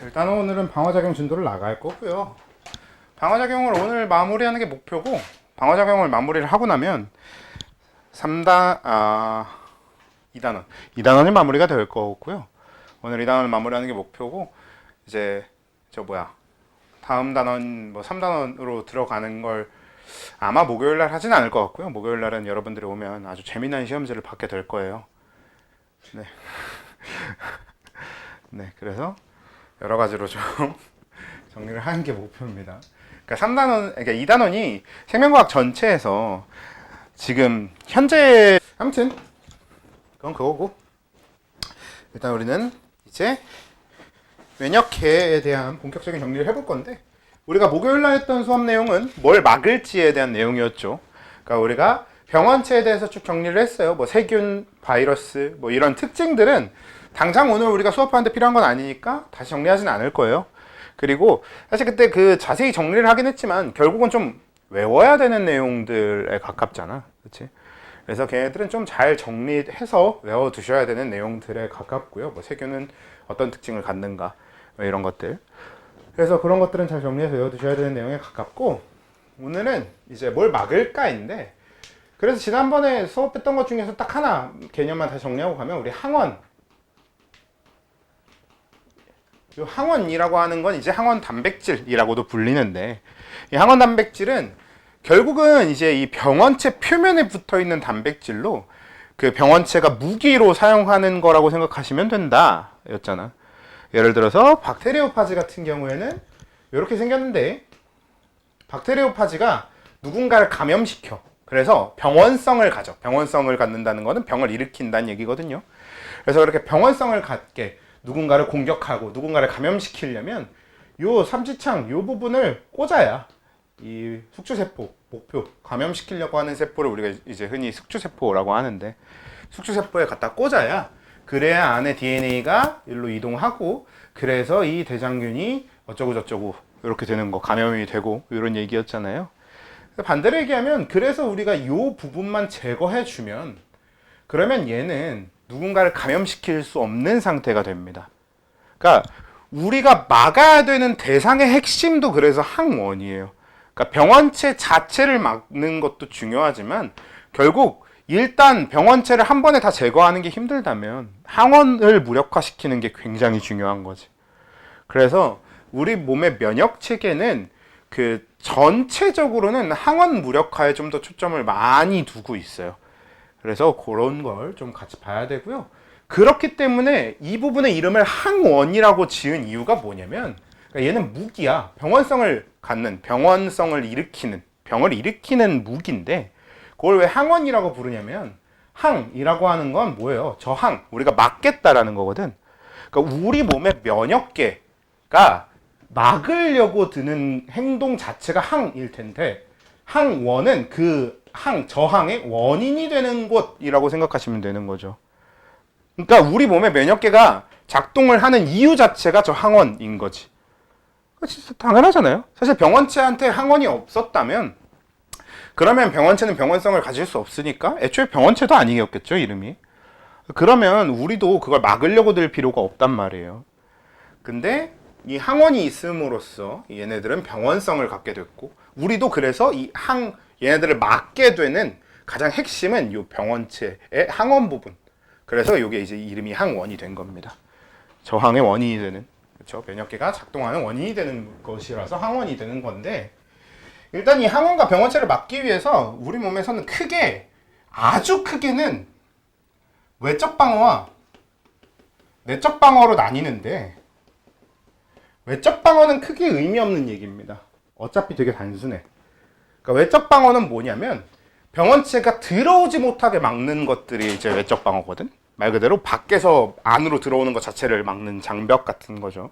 일단 오늘은 방어작용 진도를 나갈 거고요. 방어작용을 오늘 마무리하는 게 목표고, 방어작용을 마무리를 하고 나면 2단원 2단원이 마무리가 될 거고요. 오늘 2단원을 마무리하는 게 목표고, 이제 다음 단원 3단원으로 들어가는 걸 아마 목요일날 하진 않을 것 같고요. 목요일날은 여러분들이 오면 아주 재미난 시험지를 받게 될 거예요. 네. 네, 그래서 여러 가지로 좀 정리를 하는 게 목표입니다. 그러니까 2단원이 생명과학 전체에서 지금 현재 아무튼 그건 그거고, 일단 우리는 이제 면역계에 대한 본격적인 정리를 해볼 건데, 우리가 목요일날 했던 수업 내용은 뭘 막을지에 대한 내용이었죠. 그러니까 우리가 병원체에 대해서 쭉 정리를 했어요. 세균, 바이러스, 이런 특징들은 당장 오늘 우리가 수업하는데 필요한 건 아니니까 다시 정리하진 않을 거예요. 그리고 사실 그때 자세히 정리를 하긴 했지만 결국은 좀 외워야 되는 내용들에 가깝잖아. 그렇지? 그래서 걔네들은 좀 잘 정리해서 외워두셔야 되는 내용들에 가깝고요. 세균은 어떤 특징을 갖는가, 이런 것들. 그래서 그런 것들은 잘 정리해서 외워두셔야 되는 내용에 가깝고, 오늘은 이제 뭘 막을까인데, 그래서 지난번에 수업했던 것 중에서 딱 하나 개념만 다시 정리하고 가면, 우리 항원. 이 항원이라고 하는 건 이제 항원 단백질이라고도 불리는데, 이 항원 단백질은 결국은 이제 이 병원체 표면에 붙어 있는 단백질로 그 병원체가 무기로 사용하는 거라고 생각하시면 된다 였잖아. 예를 들어서 박테리오파지 같은 경우에는 이렇게 생겼는데, 박테리오파지가 누군가를 감염시켜. 그래서 병원성을 가져. 병원성을 갖는다는 거는 병을 일으킨다는 얘기거든요. 그래서 그렇게 병원성을 갖게 누군가를 공격하고 누군가를 감염시키려면 요 삼지창 요 부분을 꽂아야 이 숙주세포, 목표, 감염시키려고 하는 세포를 우리가 이제 흔히 숙주세포라고 하는데, 숙주세포에 갖다 꽂아야 그래야 안에 DNA가 일로 이동하고, 그래서 이 대장균이 어쩌고 저쩌고 이렇게 되는 거, 감염이 되고, 이런 얘기였잖아요. 반대로 얘기하면, 그래서 우리가 이 부분만 제거해주면, 그러면 얘는 누군가를 감염시킬 수 없는 상태가 됩니다. 그러니까 우리가 막아야 되는 대상의 핵심도 그래서 항원이에요. 그러니까 병원체 자체를 막는 것도 중요하지만, 결국 일단 병원체를 한 번에 다 제거하는 게 힘들다면 항원을 무력화시키는 게 굉장히 중요한 거지. 그래서 우리 몸의 면역 체계는 전체적으로는 항원 무력화에 좀 더 초점을 많이 두고 있어요. 그래서 그런 걸 좀 같이 봐야 되고요. 그렇기 때문에 이 부분의 이름을 항원이라고 지은 이유가 뭐냐면, 그러니까 얘는 무기야. 병원성을 갖는, 병원성을 일으키는, 병을 일으키는 무기인데, 그걸 왜 항원이라고 부르냐면, 항이라고 하는 건 뭐예요? 저항, 우리가 막겠다라는 거거든. 그러니까 우리 몸의 면역계가 막으려고 드는 행동 자체가 항일 텐데, 항원은 저항의 원인이 되는 곳이라고 생각하시면 되는 거죠. 그러니까 우리 몸의 면역계가 작동을 하는 이유 자체가 저 항원인 거지. 진짜 당연하잖아요. 사실 병원체한테 항원이 없었다면, 그러면 병원체는 병원성을 가질 수 없으니까 애초에 병원체도 아니었겠죠, 이름이. 그러면 우리도 그걸 막으려고 들 필요가 없단 말이에요. 근데 이 항원이 있음으로써 얘네들은 병원성을 갖게 됐고, 우리도 그래서 얘네들을 막게 되는 가장 핵심은 이 병원체의 항원 부분. 그래서 이게 이제 이름이 항원이 된 겁니다. 저항의 원인이 되는, 그렇죠? 면역계가 작동하는 원인이 되는 것이라서 항원이 되는 건데, 일단 이 항원과 병원체를 막기 위해서 우리 몸에서는 아주 크게는 외적 방어와 내적 방어로 나뉘는데, 외적 방어는 크게 의미 없는 얘기입니다. 어차피 되게 단순해. 그러니까 외적 방어는 뭐냐면, 병원체가 들어오지 못하게 막는 것들이 이제 외적 방어거든. 말 그대로 밖에서 안으로 들어오는 것 자체를 막는 장벽 같은 거죠.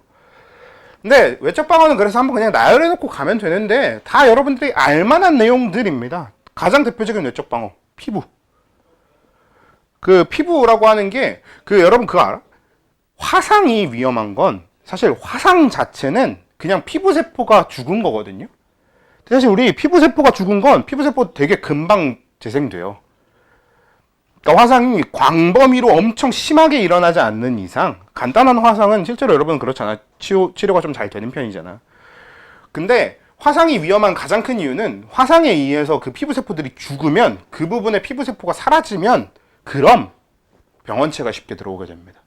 근데 외적 방어는 그래서 한번 그냥 나열해 놓고 가면 되는데, 다 여러분들이 알만한 내용들입니다. 가장 대표적인 외적 방어, 피부. 피부라고 하는 게, 여러분 그거 알아? 화상이 위험한 건 사실 화상 자체는 그냥 피부세포가 죽은 거거든요. 사실 우리 피부세포가 죽은 건 피부세포 되게 금방 재생돼요. 그러니까 화상이 광범위로 엄청 심하게 일어나지 않는 이상, 간단한 화상은 실제로 여러분 그렇잖아요. 치료가 좀 잘 되는 편이잖아. 근데 화상이 위험한 가장 큰 이유는 화상에 의해서 그 피부세포들이 죽으면, 그 부분의 피부세포가 사라지면 그럼 병원체가 쉽게 들어오게 됩니다.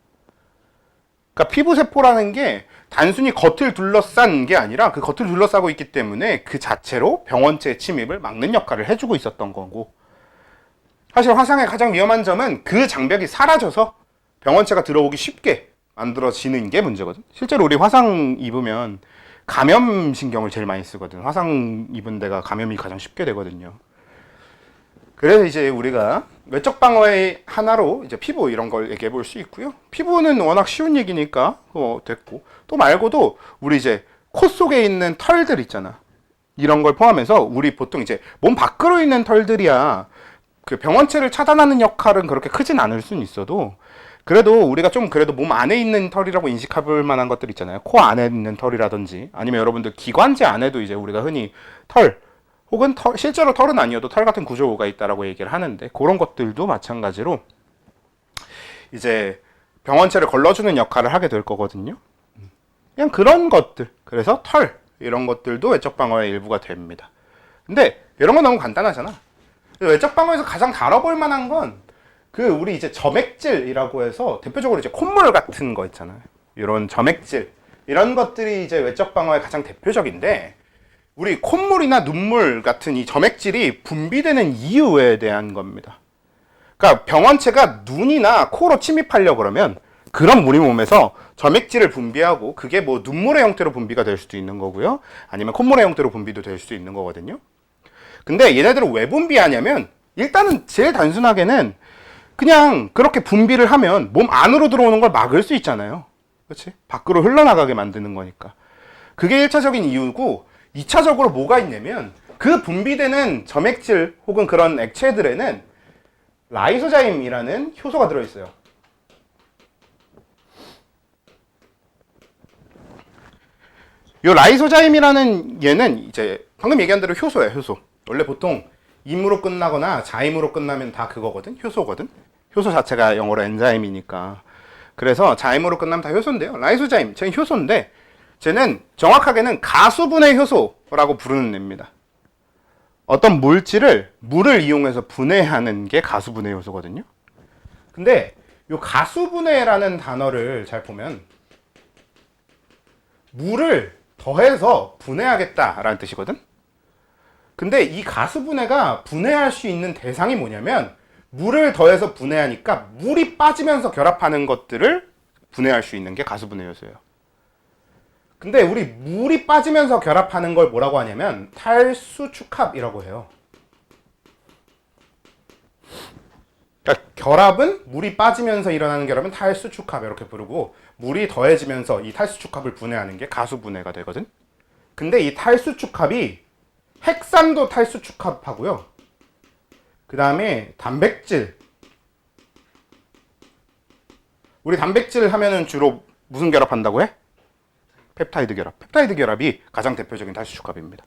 그러니까 피부세포라는 게 단순히 겉을 둘러싼 게 아니라 그 겉을 둘러싸고 있기 때문에 그 자체로 병원체 침입을 막는 역할을 해주고 있었던 거고, 사실 화상의 가장 위험한 점은 그 장벽이 사라져서 병원체가 들어오기 쉽게 만들어지는 게 문제거든. 실제로 우리 화상 입으면 감염 신경을 제일 많이 쓰거든. 화상 입은 데가 감염이 가장 쉽게 되거든요. 그래서 이제 우리가 외적 방어의 하나로 이제 피부 이런 걸 얘기해 볼 수 있고요. 피부는 워낙 쉬운 얘기니까 됐고, 또 말고도 우리 이제 코 속에 있는 털들 있잖아. 이런 걸 포함해서 우리 보통 이제 몸 밖으로 있는 털들이야 그 병원체를 차단하는 역할은 그렇게 크진 않을 수는 있어도, 그래도 우리가 좀 그래도 몸 안에 있는 털이라고 인식할 만한 것들 있잖아요. 코 안에 있는 털이라든지, 아니면 여러분들 기관지 안에도 이제 우리가 흔히 털, 혹은 실제로 털은 아니어도 털 같은 구조가 있다라고 얘기를 하는데, 그런 것들도 마찬가지로 이제 병원체를 걸러주는 역할을 하게 될 거거든요. 그냥 그런 것들, 그래서 털 이런 것들도 외적 방어의 일부가 됩니다. 근데 이런 건 너무 간단하잖아. 외적 방어에서 가장 다뤄볼 만한 건 그 우리 이제 점액질이라고 해서 대표적으로 이제 콧물 같은 거 있잖아요. 이런 점액질, 이런 것들이 이제 외적 방어의 가장 대표적인데, 우리 콧물이나 눈물 같은 이 점액질이 분비되는 이유에 대한 겁니다. 그러니까 병원체가 눈이나 코로 침입하려고 그러면 그런 우리 몸에서 점액질을 분비하고, 그게 뭐 눈물의 형태로 분비가 될 수도 있는 거고요, 아니면 콧물의 형태로 분비도 될 수도 있는 거거든요. 근데 얘네들은 왜 분비하냐면, 일단은 제일 단순하게는 그냥 그렇게 분비를 하면 몸 안으로 들어오는 걸 막을 수 있잖아요. 그렇지? 밖으로 흘러나가게 만드는 거니까. 그게 1차적인 이유고, 2차적으로 뭐가 있냐면, 그 분비되는 점액질 혹은 그런 액체들에는 라이소자임이라는 효소가 들어있어요. 이 라이소자임이라는 얘는 이제 방금 얘기한 대로 효소예요, 효소. 원래 보통 임으로 끝나거나 자임으로 끝나면 다 그거거든, 효소거든. 효소 자체가 영어로 엔자임이니까. 그래서 자임으로 끝나면 다 효소인데요. 라이소자임, 쟤는 효소인데, 쟤는 정확하게는 가수분해 효소라고 부르는 애입니다. 어떤 물질을 물을 이용해서 분해하는 게 가수분해 효소거든요. 근데 이 가수분해라는 단어를 잘 보면 물을 더해서 분해하겠다라는 뜻이거든. 근데 이 가수분해가 분해할 수 있는 대상이 뭐냐면, 물을 더해서 분해하니까 물이 빠지면서 결합하는 것들을 분해할 수 있는 게 가수분해 효소예요. 근데 우리 물이 빠지면서 결합하는 걸 뭐라고 하냐면 탈수축합이라고 해요. 그러니까 결합은, 물이 빠지면서 일어나는 결합은 탈수축합 이렇게 부르고, 물이 더해지면서 이 탈수축합을 분해하는 게 가수분해가 되거든. 근데 이 탈수축합이 핵산도 탈수축합하고요, 그 다음에 단백질, 우리 단백질 하면은 주로 무슨 결합한다고 해? 펩타이드 결합. 펩타이드 결합이 가장 대표적인 탈수축합입니다.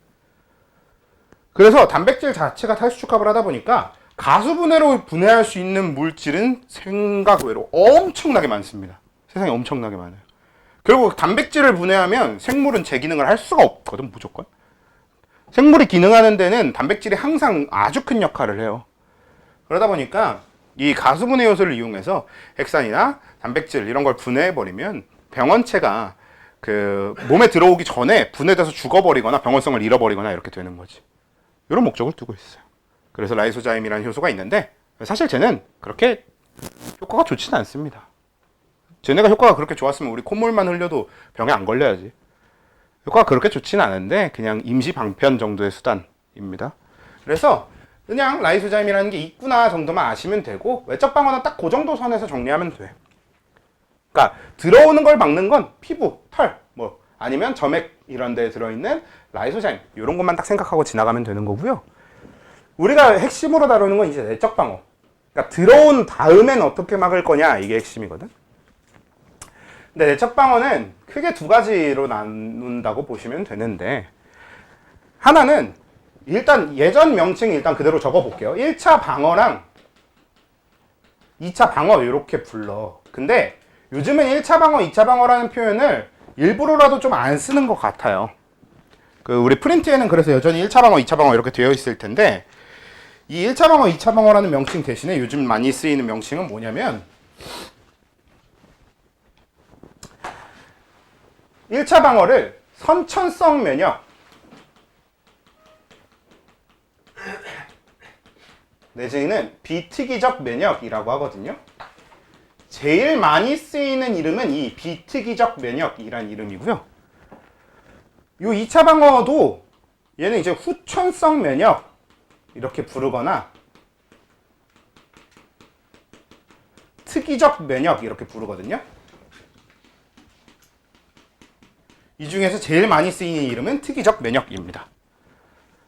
그래서 단백질 자체가 탈수축합을 하다 보니까 가수분해로 분해할 수 있는 물질은 생각 외로 엄청나게 많습니다. 세상에 엄청나게 많아요. 결국 단백질을 분해하면 생물은 제 기능을 할 수가 없거든, 무조건. 생물이 기능하는 데는 단백질이 항상 아주 큰 역할을 해요. 그러다 보니까 이 가수분해 요소를 이용해서 핵산이나 단백질 이런 걸 분해해버리면 병원체가 그 몸에 들어오기 전에 분해돼서 죽어버리거나 병원성을 잃어버리거나 이렇게 되는 거지. 이런 목적을 두고 있어요. 그래서 라이소자임이라는 효소가 있는데, 사실 쟤는 그렇게 효과가 좋지는 않습니다. 쟤네가 효과가 그렇게 좋았으면 우리 콧물만 흘려도 병에 안 걸려야지. 효과가 그렇게 좋지는 않은데 그냥 임시 방편 정도의 수단입니다. 그래서 그냥 라이소자임이라는 게 있구나 정도만 아시면 되고, 외적 방어는 딱 그 정도 선에서 정리하면 돼. 그러니까 들어오는 걸 막는 건 피부, 털, 뭐 아니면 점액 이런 데에 들어있는 라이소자임, 이런 것만 딱 생각하고 지나가면 되는 거고요. 우리가 핵심으로 다루는 건 이제 내적 방어. 그러니까 들어온 다음엔 어떻게 막을 거냐, 이게 핵심이거든. 근데 내적 방어는 크게 두 가지로 나눈다고 보시면 되는데, 하나는 일단 예전 명칭 일단 그대로 적어 볼게요. 1차 방어랑 2차 방어 이렇게 불러. 근데 요즘은 1차 방어, 2차 방어라는 표현을 일부러라도 좀 안 쓰는 것 같아요. 우리 프린트에는 그래서 여전히 1차 방어, 2차 방어 이렇게 되어 있을 텐데, 이 1차 방어, 2차 방어라는 명칭 대신에 요즘 많이 쓰이는 명칭은 뭐냐면 1차 방어를 선천성 면역 내지는 비특이적 면역이라고 하거든요. 제일 많이 쓰이는 이름은 이 비특이적 면역이란 이름이고요. 요 2차 방어도 얘는 이제 후천성 면역 이렇게 부르거나 특이적 면역 이렇게 부르거든요. 이 중에서 제일 많이 쓰이는 이름은 특이적 면역입니다.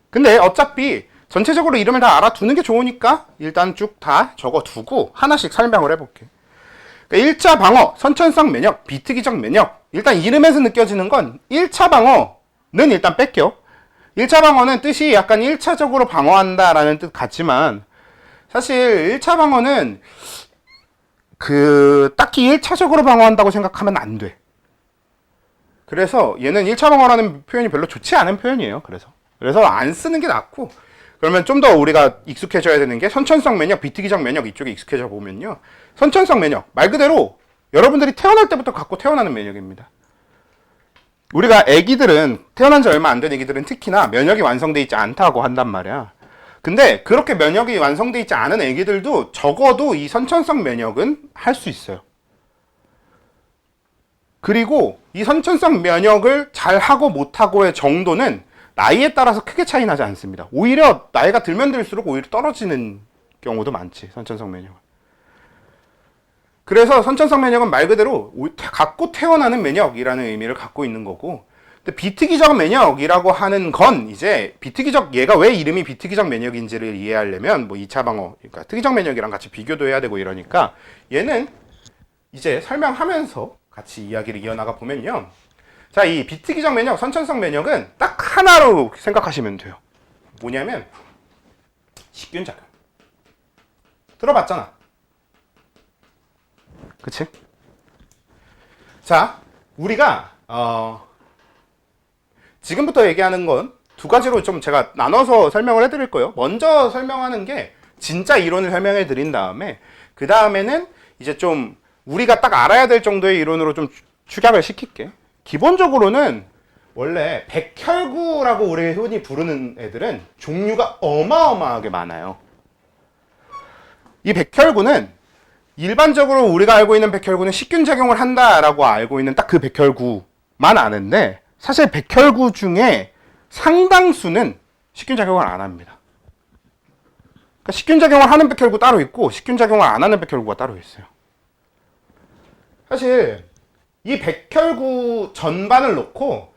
근데 어차피 전체적으로 이름을 다 알아두는 게 좋으니까 일단 쭉 다 적어두고 하나씩 설명을 해볼게요. 1차 방어, 선천성 면역, 비특이적 면역. 일단 이름에서 느껴지는 건 1차 방어는 일단 뺄게요. 1차 방어는 뜻이 약간 1차적으로 방어한다라는 뜻 같지만 사실 1차 방어는 딱히 1차적으로 방어한다고 생각하면 안 돼. 그래서 얘는 1차 방어라는 표현이 별로 좋지 않은 표현이에요. 그래서 안 쓰는 게 낫고, 그러면 좀 더 우리가 익숙해져야 되는 게 선천성 면역, 비특이적 면역 이쪽에 익숙해져 보면요. 선천성 면역, 말 그대로 여러분들이 태어날 때부터 갖고 태어나는 면역입니다. 우리가 애기들은, 태어난 지 얼마 안 된 애기들은 특히나 면역이 완성돼 있지 않다고 한단 말이야. 근데 그렇게 면역이 완성돼 있지 않은 애기들도 적어도 이 선천성 면역은 할 수 있어요. 그리고 이 선천성 면역을 잘하고 못하고의 정도는 나이에 따라서 크게 차이 나지 않습니다. 오히려 나이가 들면 들수록 오히려 떨어지는 경우도 많지, 선천성 면역은. 그래서 선천성 면역은 말 그대로 갖고 태어나는 면역이라는 의미를 갖고 있는 거고, 근데 비특이적 면역이라고 하는 건 이제 얘가 왜 이름이 비특이적 면역인지를 이해하려면 뭐 2차 방어, 그러니까 특이적 면역이랑 같이 비교도 해야 되고 이러니까 얘는 이제 설명하면서 같이 이야기를 이어나가 보면요. 자, 이 비특이적 면역, 선천성 면역은 딱 하나로 생각하시면 돼요. 뭐냐면 식균작용. 들어봤잖아. 그치? 자, 우리가 지금부터 얘기하는 건 두 가지로 좀 제가 나눠서 설명을 해드릴 거예요. 먼저 설명하는 게 진짜 이론을 설명해 드린 다음에 그 다음에는 이제 좀 우리가 딱 알아야 될 정도의 이론으로 좀 축약을 시킬게. 기본적으로는 원래 백혈구라고 우리 흔히 부르는 애들은 종류가 어마어마하게 많아요. 이 백혈구는 일반적으로 우리가 알고 있는 백혈구는 식균작용을 한다라고 알고 있는 딱 그 백혈구만 아는데, 사실 백혈구 중에 상당수는 식균작용을 안 합니다. 그러니까 식균작용을 하는 백혈구 따로 있고 식균작용을 안 하는 백혈구가 따로 있어요. 사실 이 백혈구 전반을 놓고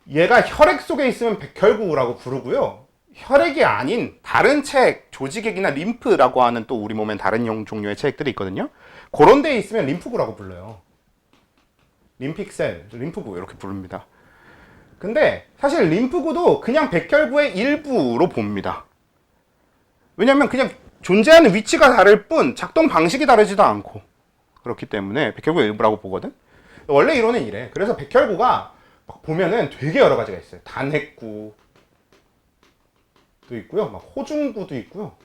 얘가 혈액 속에 있으면 백혈구라고 부르고요. 혈액이 아닌 다른 체액, 조직액이나 림프라고 하는 또 우리 몸엔 다른 종류의 체액들이 있거든요. 그런 데에 있으면 림프구라고 불러요. 림픽셀, 림프구 이렇게 부릅니다. 근데 사실 림프구도 그냥 백혈구의 일부로 봅니다. 왜냐면 그냥 존재하는 위치가 다를 뿐 작동 방식이 다르지도 않고 그렇기 때문에 백혈구의 일부라고 보거든. 원래 이론은 이래. 그래서 백혈구가 막 보면은 되게 여러 가지가 있어요. 단핵구도 있고요, 막 호중구도 있고요,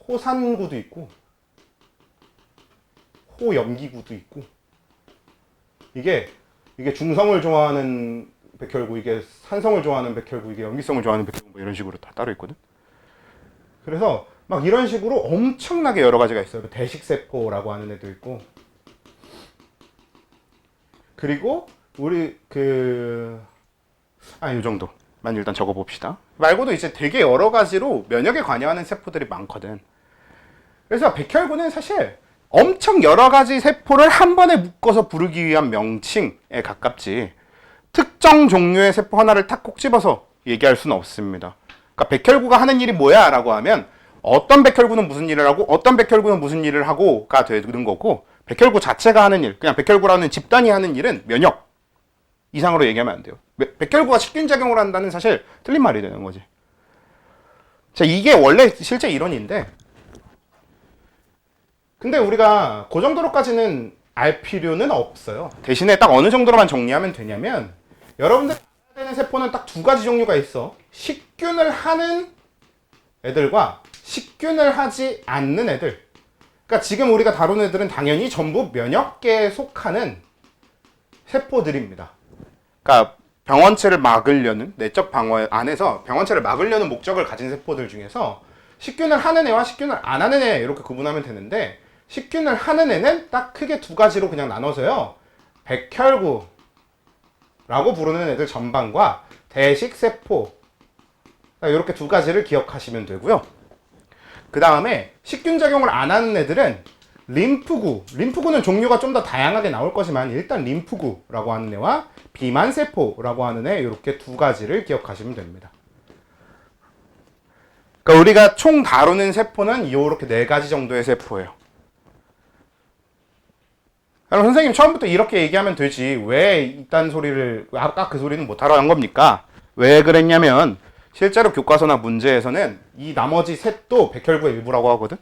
호산구도 있고, 호염기구도 있고. 이게 중성을 좋아하는 백혈구, 이게 산성을 좋아하는 백혈구, 이게 염기성을 좋아하는 백혈구, 뭐 이런 식으로 다 따로 있거든. 그래서 막 이런 식으로 엄청나게 여러 가지가 있어요. 대식세포라고 하는 애도 있고. 그리고 우리 요 정도만 일단 적어봅시다. 말고도 이제 되게 여러 가지로 면역에 관여하는 세포들이 많거든. 그래서 백혈구는 사실 엄청 여러 가지 세포를 한 번에 묶어서 부르기 위한 명칭에 가깝지, 특정 종류의 세포 하나를 탁 콕 집어서 얘기할 수는 없습니다. 그러니까 백혈구가 하는 일이 뭐야 라고 하면 어떤 백혈구는 무슨 일을 하고 어떤 백혈구는 무슨 일을 하고가 되는 거고, 백혈구 자체가 하는 일, 그냥 백혈구라는 집단이 하는 일은 면역 이상으로 얘기하면 안 돼요. 백혈구가 식균작용을 한다는 사실 틀린 말이 되는 거지. 자, 이게 원래 실제 이론인데, 근데 우리가 그 정도로까지는 알 필요는 없어요. 대신에 딱 어느 정도로만 정리하면 되냐면, 여러분들 알아야 되는 세포는 딱 두 가지 종류가 있어. 식균을 하는 애들과 식균을 하지 않는 애들. 그러니까 지금 우리가 다룬 애들은 당연히 전부 면역계에 속하는 세포들입니다. 그러니까 병원체를 막으려는, 내적 방어 안에서 병원체를 막으려는 목적을 가진 세포들 중에서 식균을 하는 애와 식균을 안 하는 애, 이렇게 구분하면 되는데, 식균을 하는 애는 딱 크게 두 가지로 그냥 나눠서요, 백혈구라고 부르는 애들 전반과 대식세포, 이렇게 두 가지를 기억하시면 되고요. 그 다음에 식균작용을 안 하는 애들은 림프구는 종류가 좀 더 다양하게 나올 거지만, 일단 림프구라고 하는 애와 비만세포라고 하는 애, 이렇게 두 가지를 기억하시면 됩니다. 그러니까 우리가 총 다루는 세포는 이렇게 네 가지 정도의 세포예요. 그럼 선생님 처음부터 이렇게 얘기하면 되지, 왜 이딴 소리를, 아까 그 소리는 못하러 한 겁니까? 왜 그랬냐면, 실제로 교과서나 문제에서는 이 나머지 셋도 백혈구의 일부라고 하거든?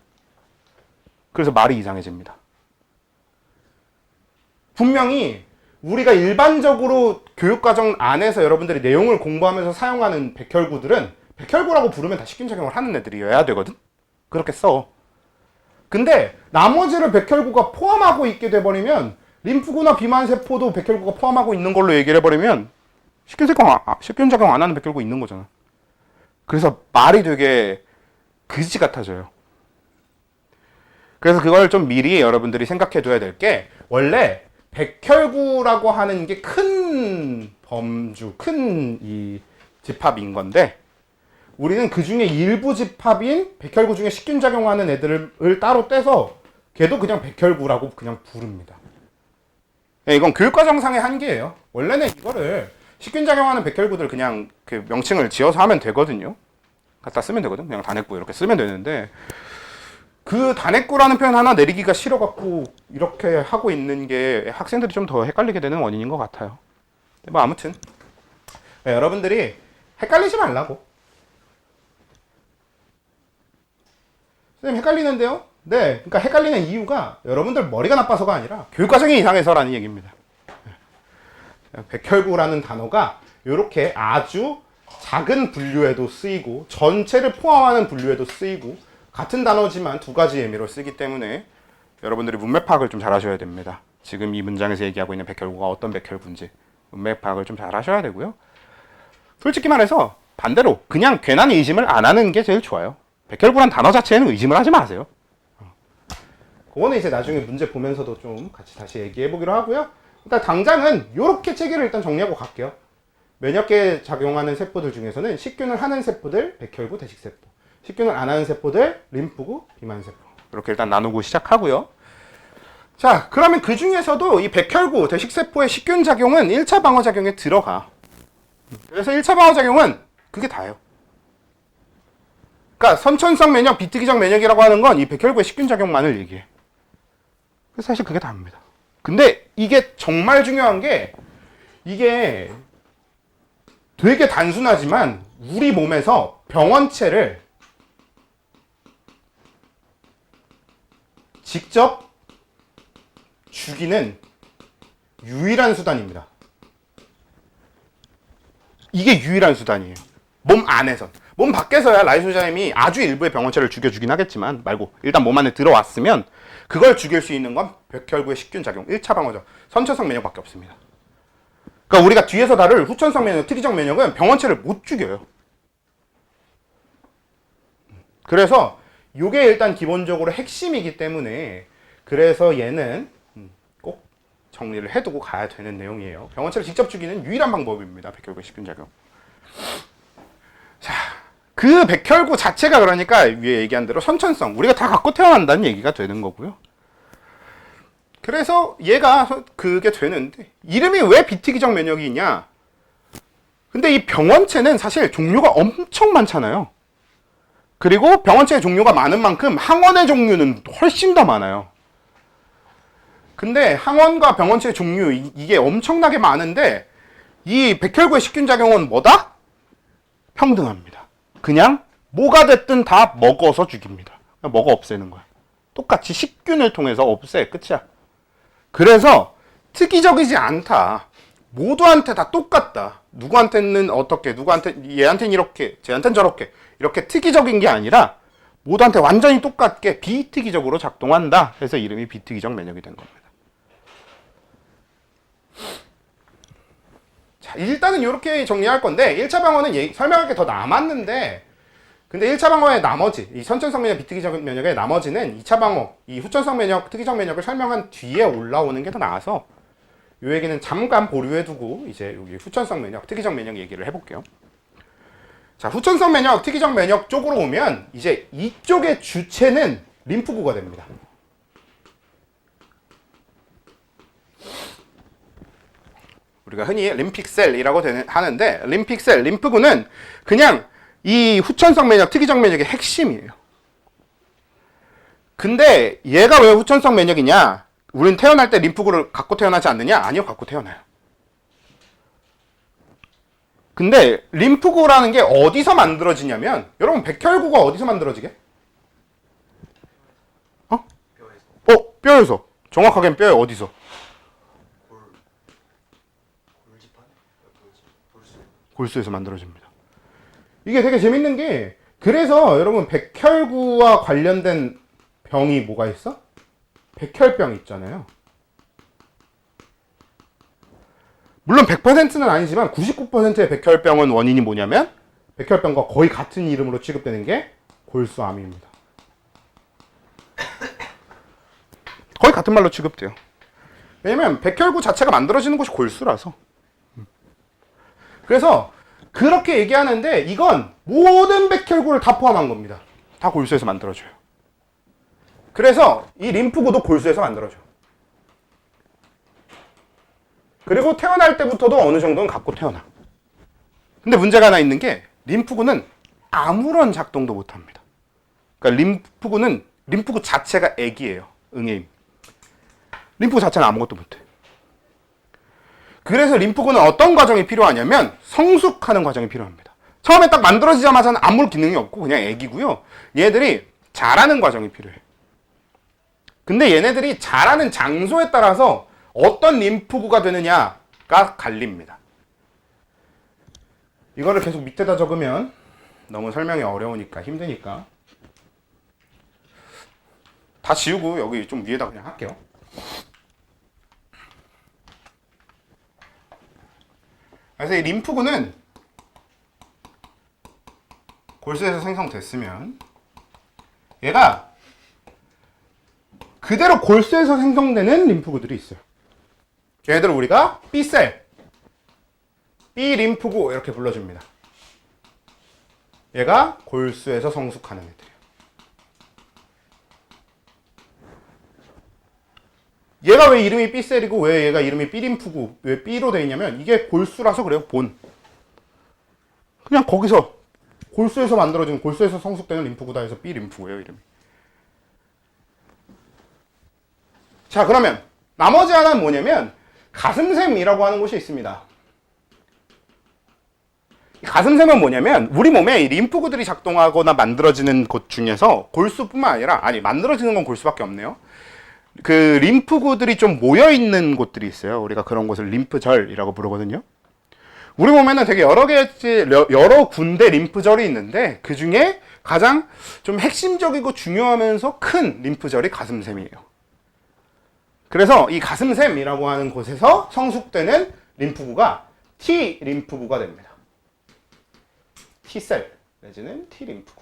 그래서 말이 이상해집니다. 분명히 우리가 일반적으로 교육과정 안에서 여러분들이 내용을 공부하면서 사용하는 백혈구들은 백혈구라고 부르면 다 식균작용을 하는 애들이어야 되거든? 그렇게 써. 근데 나머지를 백혈구가 포함하고 있게 돼버리면, 림프구나 비만세포도 백혈구가 포함하고 있는 걸로 얘기를 해버리면 식균작용 안 하는 백혈구 있는 거잖아. 그래서 말이 되게 그지 같아져요. 그래서 그걸 좀 미리 여러분들이 생각해 둬야 될 게, 원래 백혈구라고 하는 게 큰 범주, 큰 이 집합인 건데, 우리는 그 중에 일부 집합인 백혈구 중에 식균작용하는 애들을 따로 떼서 걔도 그냥 백혈구라고 그냥 부릅니다. 이건 교육과정상의 한계예요. 원래는 이거를 식균작용하는 백혈구들 그냥 그 명칭을 지어서 하면 되거든요. 갖다 쓰면 되거든. 그냥 단핵구 이렇게 쓰면 되는데, 그 단핵구라는 표현 하나 내리기가 싫어갖고 이렇게 하고 있는 게 학생들이 좀 더 헷갈리게 되는 원인인 것 같아요. 뭐 아무튼 여러분들이 헷갈리지 말라고. 선생님 헷갈리는데요? 네, 그러니까 헷갈리는 이유가 여러분들 머리가 나빠서가 아니라 교육과정이 이상해서라는 얘기입니다. 백혈구라는 단어가 이렇게 아주 작은 분류에도 쓰이고 전체를 포함하는 분류에도 쓰이고, 같은 단어지만 두 가지 의미로 쓰기 때문에 여러분들이 문맥 파악을 좀 잘 하셔야 됩니다. 지금 이 문장에서 얘기하고 있는 백혈구가 어떤 백혈구인지 문맥 파악을 좀 잘 하셔야 되고요. 솔직히 말해서 반대로 그냥 괜한 의심을 안 하는 게 제일 좋아요. 백혈구란 단어 자체에는 의심을 하지 마세요. 그거는 이제 나중에 문제 보면서도 좀 같이 다시 얘기해 보기로 하고요. 일단 당장은 이렇게 체계를 일단 정리하고 갈게요. 면역계에 작용하는 세포들 중에서는 식균을 하는 세포들, 백혈구, 대식세포. 식균을 안 하는 세포들, 림프구, 비만세포. 이렇게 일단 나누고 시작하고요. 자, 그러면 그 중에서도 이 백혈구, 대식세포의 식균작용은 1차 방어작용에 들어가. 그래서 1차 방어작용은 그게 다예요. 그러니까 선천성 면역, 비특이적 면역이라고 하는 건 이 백혈구의 식균작용만을 얘기해. 그래서 사실 그게 다입니다. 근데 이게 정말 중요한 게, 이게 되게 단순하지만 우리 몸에서 병원체를 직접 죽이는 유일한 수단입니다. 이게 유일한 수단이에요. 몸 안에선. 몸 밖에서야 라이소자임이 아주 일부의 병원체를 죽여주긴 하겠지만 말고, 일단 몸 안에 들어왔으면 그걸 죽일 수 있는 건 백혈구의 식균작용, 1차 방어적, 선천성 면역밖에 없습니다. 그러니까 우리가 뒤에서 다룰 후천성 면역, 특이적 면역은 병원체를 못 죽여요. 그래서 이게 일단 기본적으로 핵심이기 때문에, 그래서 얘는 꼭 정리를 해두고 가야 되는 내용이에요. 병원체를 직접 죽이는 유일한 방법입니다. 백혈구의 식균작용. 자, 그 백혈구 자체가 그러니까 위에 얘기한 대로 선천성, 우리가 다 갖고 태어난다는 얘기가 되는 거고요. 그래서 얘가 그게 되는데, 이름이 왜 비특이적 면역이냐? 근데 이 병원체는 사실 종류가 엄청 많잖아요. 그리고 병원체의 종류가 많은 만큼 항원의 종류는 훨씬 더 많아요. 근데 항원과 병원체의 종류, 이게 엄청나게 많은데, 이 백혈구의 식균작용은 뭐다? 평등합니다. 그냥 뭐가 됐든 다 먹어서 죽입니다. 먹어 없애는 거야. 똑같이 식균을 통해서 없애. 끝이야. 그래서 특이적이지 않다. 모두한테 다 똑같다. 누구한테는 어떻게, 누구한테, 얘한테는 이렇게, 쟤한테는 저렇게, 이렇게 특이적인 게 아니라 모두한테 완전히 똑같게 비특이적으로 작동한다. 해서 이름이 비특이적 면역이 된 겁니다. 자, 일단은 이렇게 정리할 건데 1차 방어는 설명할 게 더 남았는데, 근데 1차 방어의 나머지, 이 선천성 면역, 비특이적 면역의 나머지는 2차 방어, 이 후천성 면역, 특이적 면역을 설명한 뒤에 올라오는 게 더 나아서 이 얘기는 잠깐 보류해두고 이제 여기 후천성 면역, 특이적 면역 얘기를 해볼게요. 자, 후천성 면역, 특이적 면역 쪽으로 오면 이제 이쪽의 주체는 림프구가 됩니다. 우리가 흔히 림픽셀이라고 하는데, 림픽셀, 림프구는 그냥 이 후천성 면역, 특이적 면역의 핵심이에요. 근데 얘가 왜 후천성 면역이냐? 우린 태어날 때 림프구를 갖고 태어나지 않느냐? 아니요, 갖고 태어나요. 근데 림프구라는 게 어디서 만들어지냐면, 여러분 백혈구가 어디서 만들어지게? 뼈에서. 정확하게는 뼈에 어디서? 골수에서 만들어집니다. 이게 되게 재밌는 게, 그래서 여러분 백혈구와 관련된 병이 뭐가 있어? 백혈병 있잖아요. 물론 100%는 아니지만 99%의 백혈병은 원인이 뭐냐면 백혈병과 거의 같은 이름으로 취급되는 게 골수암입니다. 거의 같은 말로 취급돼요. 왜냐면 백혈구 자체가 만들어지는 곳이 골수라서. 그래서 그렇게 얘기하는데 이건 모든 백혈구를 다 포함한 겁니다. 다 골수에서 만들어져요. 그래서 이 림프구도 골수에서 만들어져요. 그리고 태어날 때부터도 어느 정도는 갖고 태어나. 근데 문제가 하나 있는 게 림프구는 아무런 작동도 못합니다. 그러니까 림프구 자체가 액이에요. 응애임. 림프구 자체는 아무것도 못해. 그래서 림프구는 어떤 과정이 필요하냐면 성숙하는 과정이 필요합니다. 처음에 딱 만들어지자마자는 아무 기능이 없고 그냥 액이고요. 얘들이 자라는 과정이 필요해. 근데 얘네들이 자라는 장소에 따라서 어떤 림프구가 되느냐가 갈립니다. 이거를 계속 밑에다 적으면 너무 설명이 어려우니까 힘드니까 다 지우고 여기 좀 위에다 그냥 할게요. 그래서 이 림프구는 골수에서 생성됐으면 얘가 그대로 골수에서 생성되는 림프구들이 있어요. 얘들을 우리가 B셀, B림프구 이렇게 불러줍니다. 얘가 골수에서 성숙하는 애들이에요. 얘가 왜 이름이 B셀이고 왜 얘가 이름이 B림프구, 왜 B로 되어 있냐면 이게 골수라서 그래요. 본. 그냥 거기서 골수에서 만들어진, 골수에서 성숙되는 림프구다 해서 B림프구예요, 이름이. 자, 그러면 나머지 하나는 뭐냐면 가슴샘이라고 하는 곳이 있습니다. 이 가슴샘은 뭐냐면 우리 몸에 이 림프구들이 작동하거나 만들어지는 곳 중에서 골수뿐만 아니라, 아니 만들어지는 건 골수밖에 없네요. 그 림프구들이 좀 모여있는 곳들이 있어요. 우리가 그런 곳을 림프절이라고 부르거든요. 우리 몸에는 되게 여러 군데 림프절이 있는데 그 중에 가장 좀 핵심적이고 중요하면서 큰 림프절이 가슴샘이에요. 그래서 이 가슴샘이라고 하는 곳에서 성숙되는 림프구가 T림프구가 됩니다. T셀 내지는 T림프구.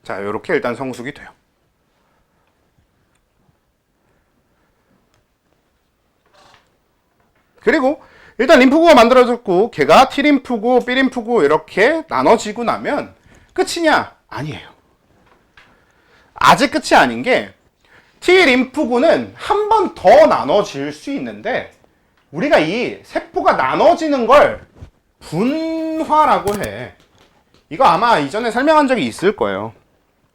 자, 이렇게 일단 성숙이 돼요. 그리고 일단 림프구가 만들어졌고 걔가 T림프구, B림프구 이렇게 나눠지고 나면 끝이냐? 아니에요. 아직 끝이 아닌 게 T림프구는 한 번 더 나눠질 수 있는데 우리가 이 세포가 나눠지는 걸 분화라고 해. 이거 아마 이전에 설명한 적이 있을 거예요.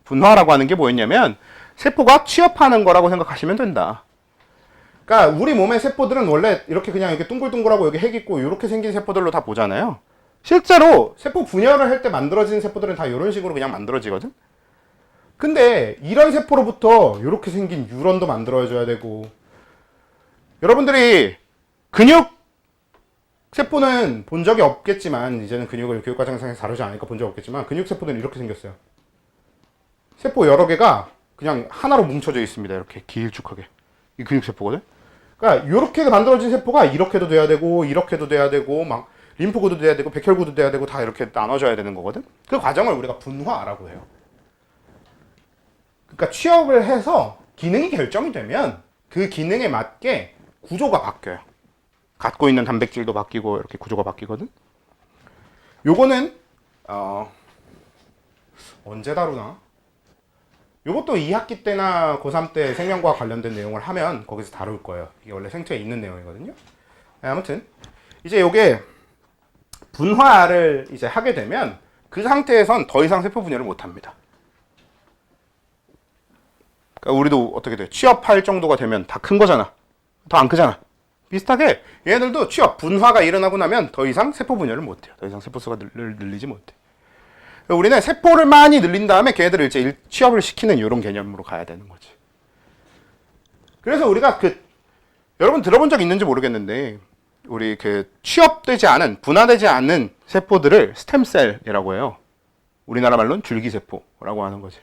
분화라고 하는 게 뭐였냐면 세포가 취업하는 거라고 생각하시면 된다. 그러니까 우리 몸의 세포들은 원래 이렇게 그냥 이렇게 둥글둥글하고 여기 핵 있고 이렇게 생긴 세포들로 다 보잖아요. 실제로 세포 분열을 할 때 만들어지는 세포들은 다 이런 식으로 그냥 만들어지거든. 근데 이런 세포로부터 이렇게 생긴 뉴런도 만들어줘야 되고, 여러분들이 근육 세포는 본 적이 없겠지만, 이제는 근육을 교육과정에서 다루지 않으니까 본 적 없겠지만, 근육 세포들은 이렇게 생겼어요. 세포 여러 개가 그냥 하나로 뭉쳐져 있습니다. 이렇게 길쭉하게. 이 근육 세포거든. 그러니까 이렇게 만들어진 세포가 이렇게도 돼야 되고, 이렇게도 돼야 되고, 막 림프구도 돼야 되고, 백혈구도 돼야 되고, 다 이렇게 나눠져야 되는 거거든. 그 과정을 우리가 분화라고 해요. 그러니까 취업을 해서 기능이 결정이 되면 그 기능에 맞게 구조가 바뀌어요. 갖고 있는 단백질도 바뀌고 이렇게 구조가 바뀌거든. 요거는 언제 다루나? 요것도 2학기 때나 고3 때 생명과학 관련된 내용을 하면 거기서 다룰 거예요. 이게 원래 생체에 있는 내용이거든요. 아무튼 이제 요게 분화를 이제 하게 되면 그 상태에선 더 이상 세포 분열을 못 합니다. 그러니까 우리도 어떻게 돼? 취업할 정도가 되면 다 큰 거잖아. 더 안 크잖아. 비슷하게 얘네들도 취업, 분화가 일어나고 나면 더 이상 세포 분열을 못 해요. 더 이상 세포 수가 늘리지 못해. 우리는 세포를 많이 늘린 다음에 걔네들을 이제 취업을 시키는 이런 개념으로 가야 되는 거지. 그래서 우리가 여러분 들어본 적 있는지 모르겠는데, 우리 취업되지 않은, 분화되지 않은 세포들을 스템셀이라고 해요. 우리나라 말로는 줄기세포라고 하는 거지.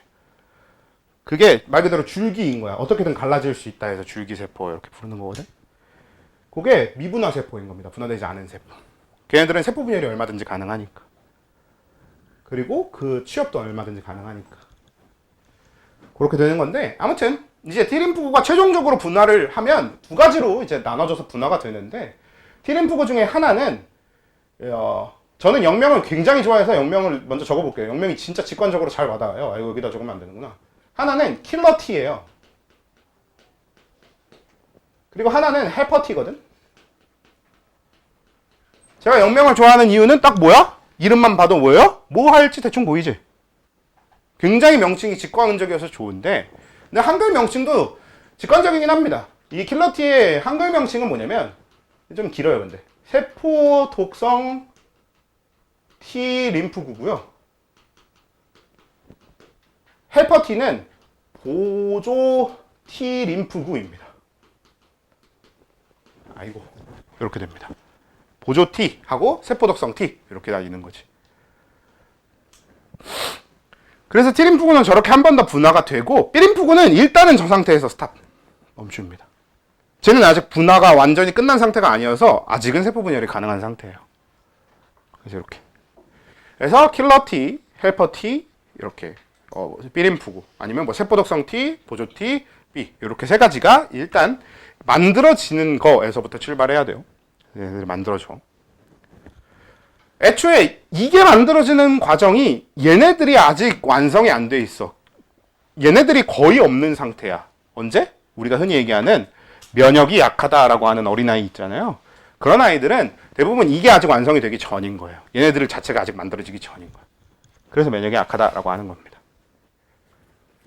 그게 말 그대로 줄기인 거야. 어떻게든 갈라질 수 있다 해서 줄기세포 이렇게 부르는 거거든. 그게 미분화세포인 겁니다. 분화되지 않은 세포. 걔네들은 세포 분열이 얼마든지 가능하니까. 그리고 그 취업도 얼마든지 가능하니까. 그렇게 되는 건데, 아무튼 이제 T림프구가 최종적으로 분화를 하면 두 가지로 이제 나눠져서 분화가 되는데, T림프구 중에 하나는 저는 영명을 굉장히 좋아해서 영명을 먼저 적어볼게요. 영명이 진짜 직관적으로 잘 와닿아요. 아, 이거 여기다 적으면 안 되는구나. 하나는 킬러 T예요. 그리고 하나는 헬퍼 T거든. 제가 영명을 좋아하는 이유는 딱 뭐야? 이름만 봐도 뭐예요? 뭐 할지 대충 보이지? 굉장히 명칭이 직관적이어서 좋은데, 근데 한글 명칭도 직관적이긴 합니다. 이 킬러 T의 한글 명칭은 뭐냐면, 좀 길어요, 근데. 세포 독성 T 림프구고요. 헬퍼 T는 보조 T 림프구입니다. 아이고, 이렇게 됩니다. 보조 T 하고 세포 독성 T 이렇게 나뉘는 거지. 그래서 T림프구는 저렇게 한 번 더 분화가 되고, B림프구는 일단은 저 상태에서 스탑, 멈춥니다. 쟤는 아직 분화가 완전히 끝난 상태가 아니어서 아직은 세포 분열이 가능한 상태예요. 그래서 이렇게. 그래서 킬러 T, 헬퍼 T 이렇게 B림프구 아니면 뭐 세포 독성 T, 보조 T, B 이렇게 세 가지가 일단 만들어지는 거에서부터 출발해야 돼요. 얘네들이 만들어져. 애초에 이게 만들어지는 과정이 얘네들이 아직 완성이 안 돼 있어. 얘네들이 거의 없는 상태야. 언제? 우리가 흔히 얘기하는 면역이 약하다라고 하는 어린아이 있잖아요. 그런 아이들은 대부분 이게 아직 완성이 되기 전인 거예요. 얘네들 자체가 아직 만들어지기 전인 거예요. 그래서 면역이 약하다라고 하는 겁니다.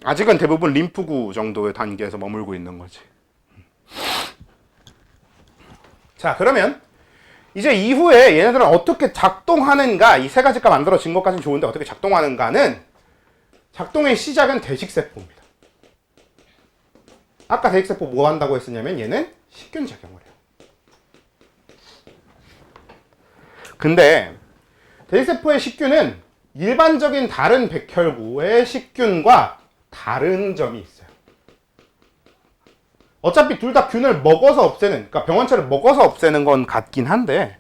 아직은 대부분 림프구 정도의 단계에서 머물고 있는 거지. 자, 그러면 이제 이후에 얘네들은 어떻게 작동하는가, 이 세 가지가 만들어진 것까지는 좋은데 어떻게 작동하는가는, 작동의 시작은 대식세포입니다. 아까 대식세포 뭐 한다고 했었냐면 얘는 식균 작용을 해요. 근데 대식세포의 식균은 일반적인 다른 백혈구의 식균과 다른 점이 있어요. 어차피 둘 다 균을 먹어서 없애는, 그러니까 병원체를 먹어서 없애는 건 같긴 한데,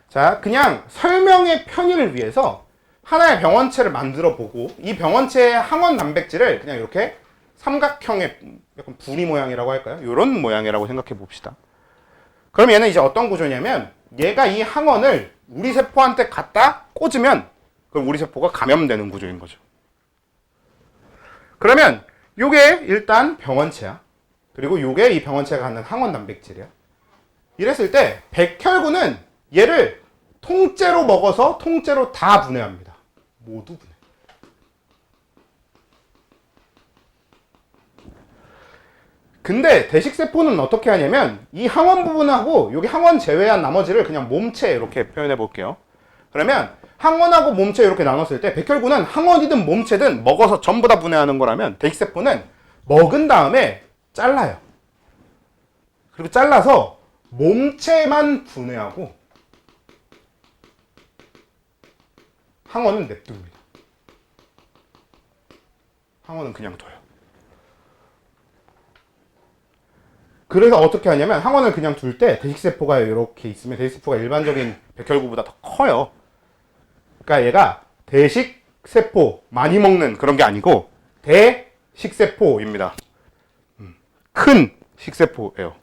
자, 그냥 설명의 편의를 위해서 하나의 병원체를 만들어 보고, 이 병원체의 항원 단백질을 그냥 이렇게 삼각형의 약간 부리 모양이라고 할까요? 이런 모양이라고 생각해 봅시다. 그럼 얘는 이제 어떤 구조냐면, 얘가 이 항원을 우리 세포한테 갖다 꽂으면 그럼 우리 세포가 감염되는 구조인 거죠. 그러면 요게 일단 병원체야. 그리고 요게 이 병원체가 갖는 항원 단백질이야. 이랬을 때 백혈구는 얘를 통째로 먹어서 통째로 다 분해합니다. 모두 분해. 근데 대식세포는 어떻게 하냐면 이 항원 부분하고 여기 항원 제외한 나머지를 그냥 몸체 이렇게 표현해 볼게요. 그러면 항원하고 몸체 이렇게 나눴을 때 백혈구는 항원이든 몸체든 먹어서 전부 다 분해하는 거라면 대식세포는 먹은 다음에 잘라요. 그리고 잘라서 몸체만 분해하고 항원은 냅둡니다. 항원은 그냥 둬요. 그래서 어떻게 하냐면 항원을 그냥 둘 때 대식세포가 이렇게 있으면 대식세포가 일반적인 백혈구보다 더 커요. 그러니까 얘가 대식세포 많이 먹는 그런 게 아니고 대식세포입니다. 큰 식세포예요.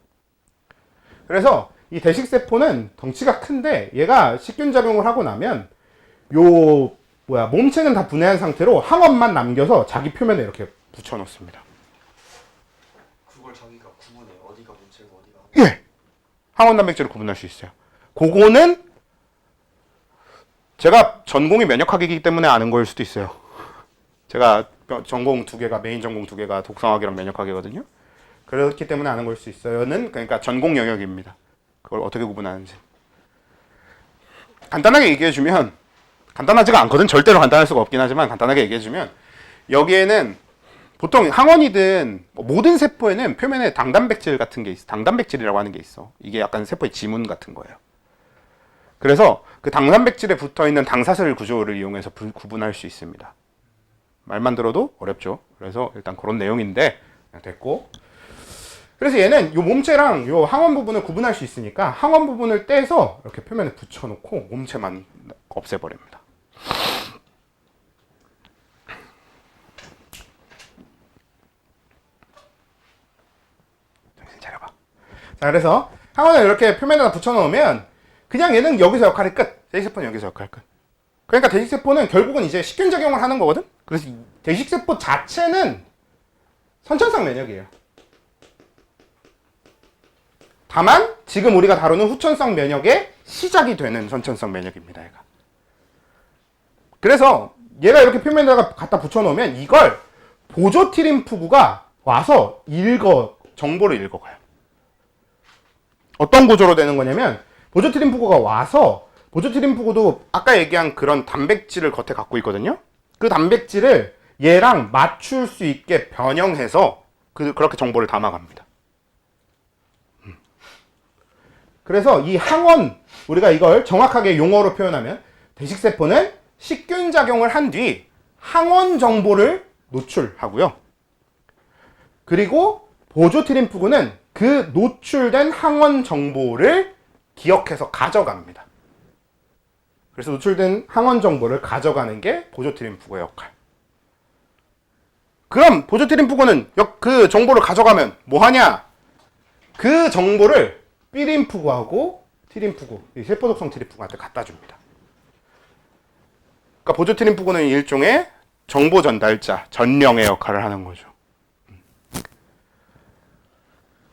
그래서 이 대식세포는 덩치가 큰데 얘가 식균작용을 하고 나면 몸체는 다 분해한 상태로 항원만 남겨서 자기 표면에 이렇게 붙여놓습니다. 그걸 자기가 구분해. 어디가 몸체고 어디가. 예. 항원 단백질을 구분할 수 있어요. 그거는 제가 전공이 면역학이기 때문에 아는 거일 수도 있어요. 제가 전공 두 개가 메인 전공 두 개가 독성학이랑 면역학이거든요. 그렇기 때문에 아는 걸 수 있어요는 그러니까 전공 영역입니다. 그걸 어떻게 구분하는지. 간단하게 얘기해주면 간단하지가 않거든. 절대로 간단할 수가 없긴 하지만 간단하게 얘기해주면 여기에는 보통 항원이든 모든 세포에는 표면에 당단백질 같은 게 있어. 당단백질이라고 하는 게 있어. 이게 약간 세포의 지문 같은 거예요. 그래서 그 당단백질에 붙어있는 당사슬 구조를 이용해서 구분할 수 있습니다. 말만 들어도 어렵죠. 그래서 일단 그런 내용인데 그냥 됐고. 그래서 얘는 요 몸체랑 요 항원 부분을 구분할 수 있으니까 항원 부분을 떼서 이렇게 표면에 붙여놓고 몸체만 없애버립니다. 정신 차려봐. 자, 그래서 항원을 이렇게 표면에다 붙여놓으면 그냥 얘는 여기서 역할이 끝. 대식세포는 여기서 역할 끝. 그러니까 대식세포는 결국은 이제 식균작용을 하는 거거든? 그래서 대식세포 자체는 선천성 면역이에요. 다만 지금 우리가 다루는 후천성 면역의 시작이 되는 선천성 면역입니다. 얘가. 그래서 얘가 이렇게 표면에다가 갖다 붙여놓으면 이걸 보조티림프구가 와서 정보를 읽어가요. 어떤 구조로 되는 거냐면 보조티림프구가 와서 보조티림프구도 아까 얘기한 그런 단백질을 겉에 갖고 있거든요. 그 단백질을 얘랑 맞출 수 있게 변형해서 그렇게 정보를 담아갑니다. 그래서 이 항원, 우리가 이걸 정확하게 용어로 표현하면 대식세포는 식균작용을 한 뒤 항원 정보를 노출하고요. 그리고 보조티림프구는 그 노출된 항원 정보를 기억해서 가져갑니다. 그래서 노출된 항원 정보를 가져가는 게 보조티림프구의 역할. 그럼 보조티림프구는 그 정보를 가져가면 뭐 하냐? 그 정보를 B림프구하고 T림프구, 세포독성 T림프구한테 갖다 줍니다. 그러니까 보조티림프구는 일종의 정보 전달자, 전령의 역할을 하는 거죠.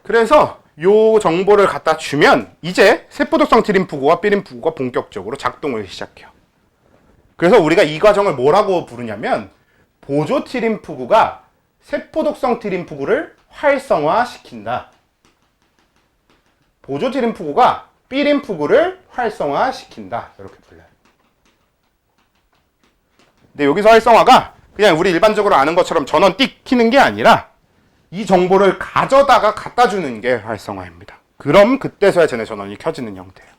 그래서 요 정보를 갖다 주면 이제 세포독성 T림프구와 B림프구가 본격적으로 작동을 시작해요. 그래서 우리가 이 과정을 뭐라고 부르냐면 보조 T림프구가 세포독성 T림프구를 활성화시킨다. 보조 T림프구가 B림프구를 활성화시킨다. 이렇게 불려요. 근데 여기서 활성화가 그냥 우리 일반적으로 아는 것처럼 전원 띡 키는 게 아니라 이 정보를 가져다가 갖다 주는 게 활성화입니다. 그럼 그때서야 쟤네 전원이 켜지는 형태예요.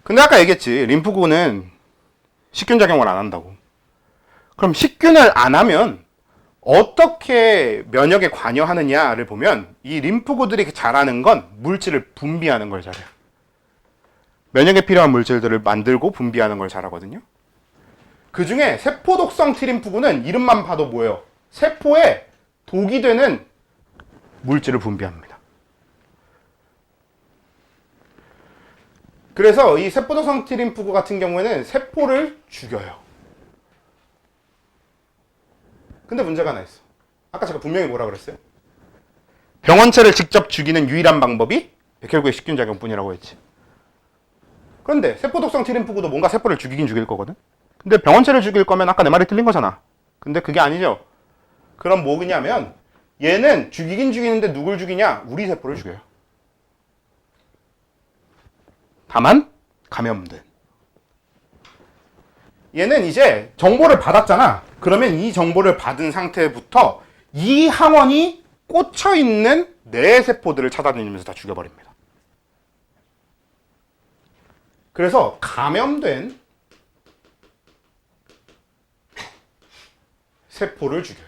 근데 아까 얘기했지. 림프구는 식균작용을 안 한다고. 그럼 식균을 안 하면 어떻게 면역에 관여하느냐를 보면 이 림프구들이 잘하는 건 물질을 분비하는 걸 잘해요. 면역에 필요한 물질들을 만들고 분비하는 걸 잘하거든요. 그 중에 세포독성 T림프구는 이름만 봐도 뭐예요? 세포에 독이 되는 물질을 분비합니다. 그래서 이 세포독성 T림프구 같은 경우에는 세포를 죽여요. 근데 문제가 하나 있어. 아까 제가 분명히 뭐라 그랬어요? 병원체를 직접 죽이는 유일한 방법이 백혈구의 식균작용뿐이라고 했지. 그런데 세포독성 T림프구도 뭔가 세포를 죽이긴 죽일 거거든? 근데 병원체를 죽일 거면 아까 내 말이 틀린 거잖아. 근데 그게 아니죠. 그럼 뭐냐면 얘는 죽이긴 죽이는데 누굴 죽이냐? 우리 세포를 죽여요. 다만 감염된. 얘는 이제 정보를 받았잖아. 그러면 이 정보를 받은 상태부터 이 항원이 꽂혀 있는 내 세포들을 찾아다니면서 다 죽여버립니다. 그래서 감염된 세포를 죽여요.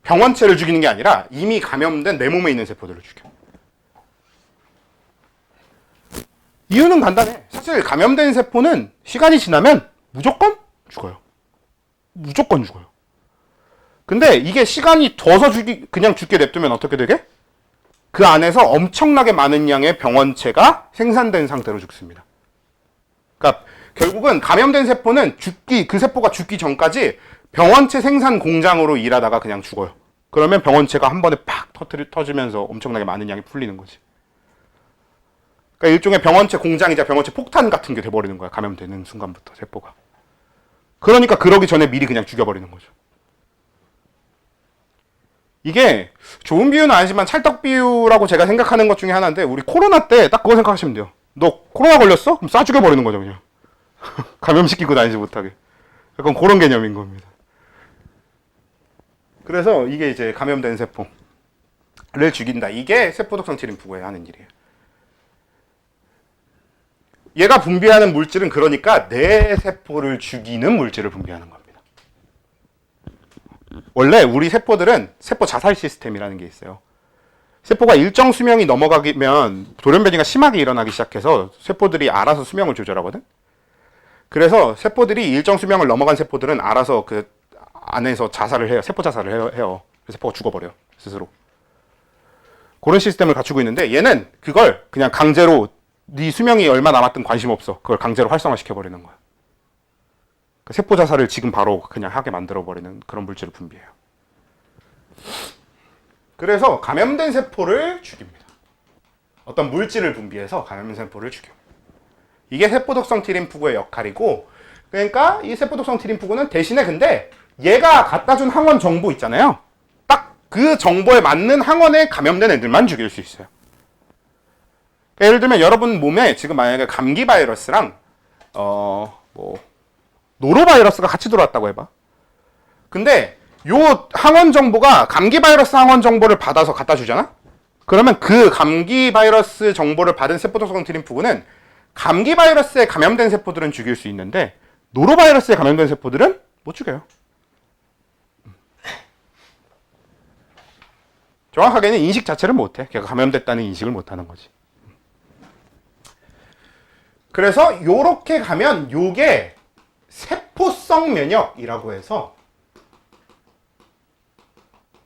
병원체를 죽이는 게 아니라 이미 감염된 내 몸에 있는 세포들을 죽여. 이유는 간단해. 사실 감염된 세포는 시간이 지나면 무조건 죽어요. 무조건 죽어요. 근데 이게 시간이 둬서 그냥 죽게 냅두면 어떻게 되게? 그 안에서 엄청나게 많은 양의 병원체가 생산된 상태로 죽습니다. 그러니까 결국은 감염된 세포는 그 세포가 죽기 전까지 병원체 생산 공장으로 일하다가 그냥 죽어요. 그러면 병원체가 한 번에 팍 터지면서 엄청나게 많은 양이 풀리는 거지. 그러니까 일종의 병원체 공장이자 병원체 폭탄 같은 게 돼버리는 거야. 감염되는 순간부터 세포가. 그러니까 그러기 전에 미리 그냥 죽여버리는 거죠. 이게 좋은 비유는 아니지만 찰떡 비유라고 제가 생각하는 것 중에 하나인데 우리 코로나 때 딱 그거 생각하시면 돼요. 너 코로나 걸렸어? 그럼 쏴 죽여버리는 거죠 그냥. 감염시키고 다니지 못하게. 약간 그런 개념인 겁니다. 그래서 이게 이제 감염된 세포를 죽인다. 이게 세포독성 T림프구에 하는 일이에요. 얘가 분비하는 물질은 그러니까 내 세포를 죽이는 물질을 분비하는 겁니다. 원래 우리 세포들은 세포 자살 시스템이라는 게 있어요. 세포가 일정 수명이 넘어가면 돌연변이가 심하게 일어나기 시작해서 세포들이 알아서 수명을 조절하거든. 그래서 세포들이 일정 수명을 넘어간 세포들은 알아서 그 안에서 자살을 해요. 세포 자살을 해요. 그래서 세포가 죽어버려요. 스스로. 그런 시스템을 갖추고 있는데 얘는 그걸 그냥 강제로 네 수명이 얼마 남았든 관심 없어. 그걸 강제로 활성화시켜버리는 거야. 세포 자살을 지금 바로 그냥 하게 만들어버리는 그런 물질을 분비해요. 그래서 감염된 세포를 죽입니다. 어떤 물질을 분비해서 감염된 세포를 죽여. 이게 세포독성 T림프구의 역할이고, 그러니까 이 세포독성 T림프구는 대신에 근데 얘가 갖다 준 항원 정보 있잖아요. 딱 그 정보에 맞는 항원에 감염된 애들만 죽일 수 있어요. 그러니까 예를 들면 여러분 몸에 지금 만약에 감기 바이러스랑 노로바이러스가 같이 들어왔다고 해봐. 근데 요 항원 정보가 감기 바이러스 항원 정보를 받아서 갖다 주잖아? 그러면 그 감기 바이러스 정보를 받은 세포독성 T림프구는 감기 바이러스에 감염된 세포들은 죽일 수 있는데 노로바이러스에 감염된 세포들은 못 죽여요. 정확하게는 인식 자체를 못해. 걔가 감염됐다는 인식을 못하는 거지. 그래서 요렇게 가면 요게 세포성 면역이라고 해서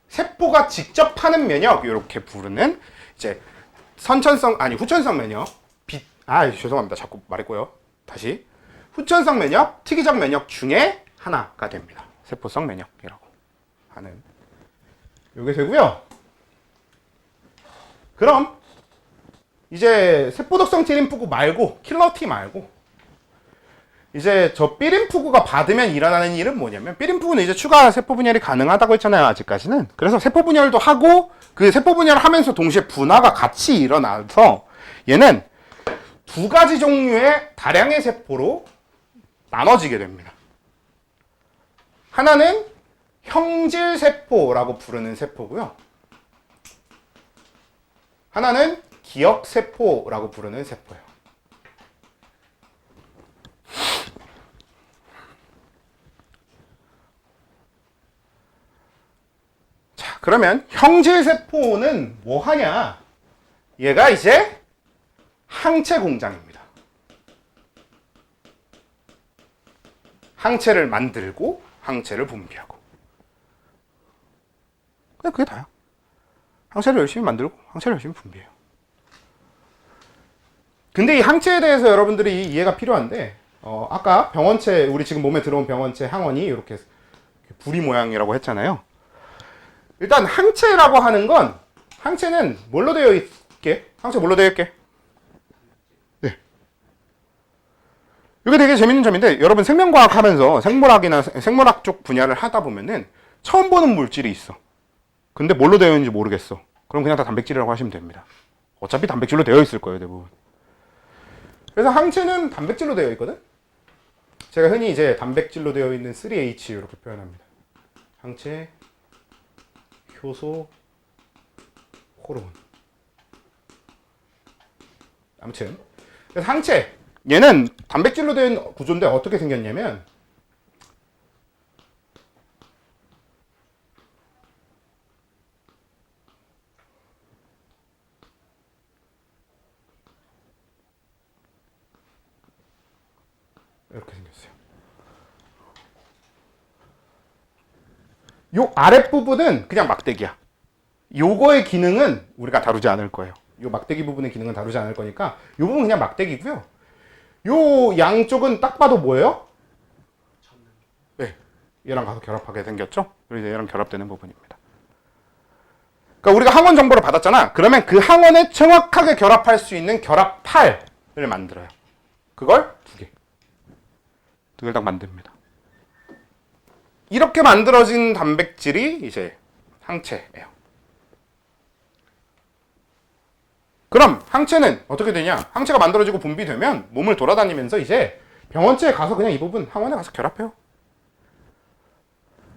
세포가 직접 하는 면역 이렇게 부르는 이제 후천성 면역 죄송합니다. 자꾸 말했고요. 다시 후천성 면역, 특이적 면역 중에 하나가 됩니다. 세포성 면역이라고 하는 요게 되고요. 그럼 이제 세포독성 T림프구 말고 킬러 T 말고 이제 저 B림프구가 받으면 일어나는 일은 뭐냐면 B림프구는 이제 추가 세포 분열이 가능하다고 했잖아요. 아직까지는. 그래서 세포 분열도 하고 그 세포 분열을 하면서 동시에 분화가 같이 일어나서 얘는 두 가지 종류의 다량의 세포로 나눠지게 됩니다. 하나는 형질세포라고 부르는 세포고요. 하나는 기억세포라고 부르는 세포예요. 자, 그러면 형질세포는 뭐 하냐? 얘가 이제 항체 공장입니다. 항체를 만들고 항체를 분비하고. 그냥 그게 다야. 항체를 열심히 만들고 항체를 열심히 분비해요. 근데 이 항체에 대해서 여러분들이 이해가 필요한데 아까 병원체, 우리 지금 몸에 들어온 병원체 항원이 이렇게 부리 모양이라고 했잖아요. 일단 항체라고 하는 건 항체는 뭘로 되어 있게? 항체 뭘로 되어 있게? 네. 이게 되게 재밌는 점인데 여러분 생명과학 하면서 생물학이나 생물학 쪽 분야를 하다 보면은 처음 보는 물질이 있어. 근데 뭘로 되어 있는지 모르겠어. 그럼 그냥 다 단백질이라고 하시면 됩니다. 어차피 단백질로 되어 있을 거예요, 대부분. 그래서 항체는 단백질로 되어 있거든. 제가 흔히 이제 단백질로 되어 있는 3H 이렇게 표현합니다. 항체, 효소, 호르몬. 아무튼 그래서 항체 얘는 단백질로 된 구조인데 어떻게 생겼냐면 이렇게 생겼어요. 요 아랫부분은 그냥 막대기야. 요거의 기능은 우리가 다루지 않을 거예요. 요 막대기 부분의 기능은 다루지 않을 거니까 요 부분은 그냥 막대기고요. 요 양쪽은 딱 봐도 뭐예요? 네, 얘랑 가서 결합하게 생겼죠? 그래서 얘랑 결합되는 부분입니다. 그러니까 우리가 항원 정보를 받았잖아. 그러면 그 항원에 정확하게 결합할 수 있는 결합팔을 만들어요. 그걸 두 개를 딱 만듭니다. 이렇게 만들어진 단백질이 이제 항체예요. 그럼 항체는 어떻게 되냐? 항체가 만들어지고 분비되면 몸을 돌아다니면서 이제 병원체에 가서 그냥 이 부분 항원에 가서 결합해요.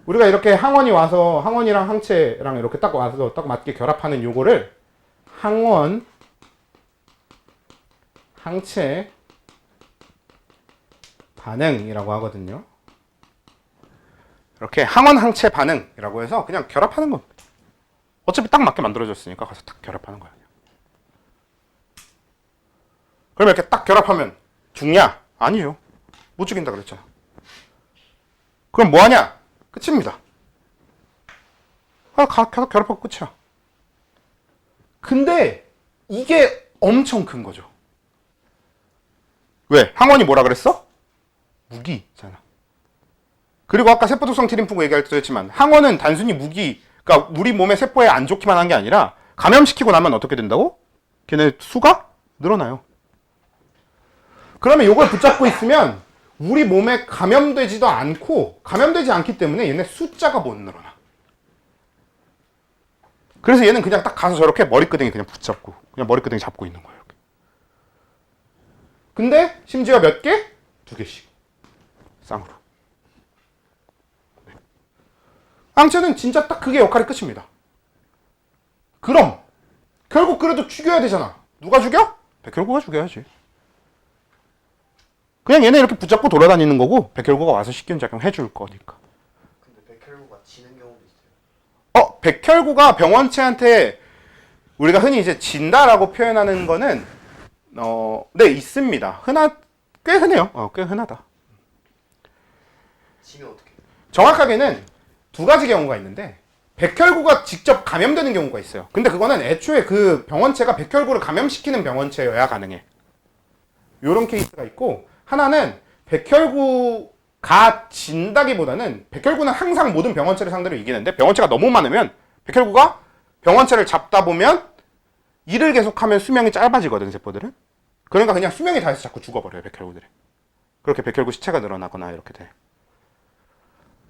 우리가 이렇게 항원이 와서 항원이랑 항체랑 이렇게 딱 와서 딱 맞게 결합하는 요거를 항원, 항체 반응이라고 하거든요. 이렇게 항원 항체 반응이라고 해서 그냥 결합하는 겁니다. 어차피 딱 맞게 만들어졌으니까 가서 딱 결합하는 거예요. 그럼 이렇게 딱 결합하면 죽냐? 아니에요. 못 죽인다 그랬잖아. 그럼 뭐 하냐? 끝입니다. 계속 결합하고 끝이야. 근데 이게 엄청 큰 거죠. 왜? 항원이 뭐라 그랬어? 무기잖아. 그리고 아까 세포독성 트림프 얘기할 때도 했지만 항원은 단순히 무기, 그러니까 우리 몸의 세포에 안 좋기만 한 게 아니라 감염시키고 나면 어떻게 된다고? 걔네 수가 늘어나요. 그러면 이걸 붙잡고 있으면 우리 몸에 감염되지도 않고 감염되지 않기 때문에 얘네 숫자가 못 늘어나. 그래서 얘는 그냥 딱 가서 저렇게 머리끄댕이 그냥 붙잡고 그냥 머리끄댕이 잡고 있는 거예요. 이렇게. 근데 심지어 몇 개? 2개씩. 쌍으로. 항체는 진짜 딱 그게 역할이 끝입니다. 그럼 결국 그래도 죽여야 되잖아. 누가 죽여? 백혈구가 죽여야지. 그냥 얘네 이렇게 붙잡고 돌아다니는 거고 백혈구가 와서 식균작용 해줄 거니까. 근데 백혈구가 지는 경우도 있어요. 백혈구가 병원체한테 우리가 흔히 이제 진다라고 표현하는 거는 네 있습니다. 꽤 흔해요. 꽤 흔하다. 지면 어떻게? 정확하게는 두 가지 경우가 있는데 백혈구가 직접 감염되는 경우가 있어요. 근데 그거는 애초에 그 병원체가 백혈구를 감염시키는 병원체여야 가능해. 요런 케이스가 있고 하나는 백혈구가 진다기보다는 백혈구는 항상 모든 병원체를 상대로 이기는데 병원체가 너무 많으면 백혈구가 병원체를 잡다 보면 일을 계속하면 수명이 짧아지거든 세포들은. 그러니까 그냥 수명이 다해서 자꾸 죽어버려요 백혈구들이. 그렇게 백혈구 시체가 늘어나거나 이렇게 돼.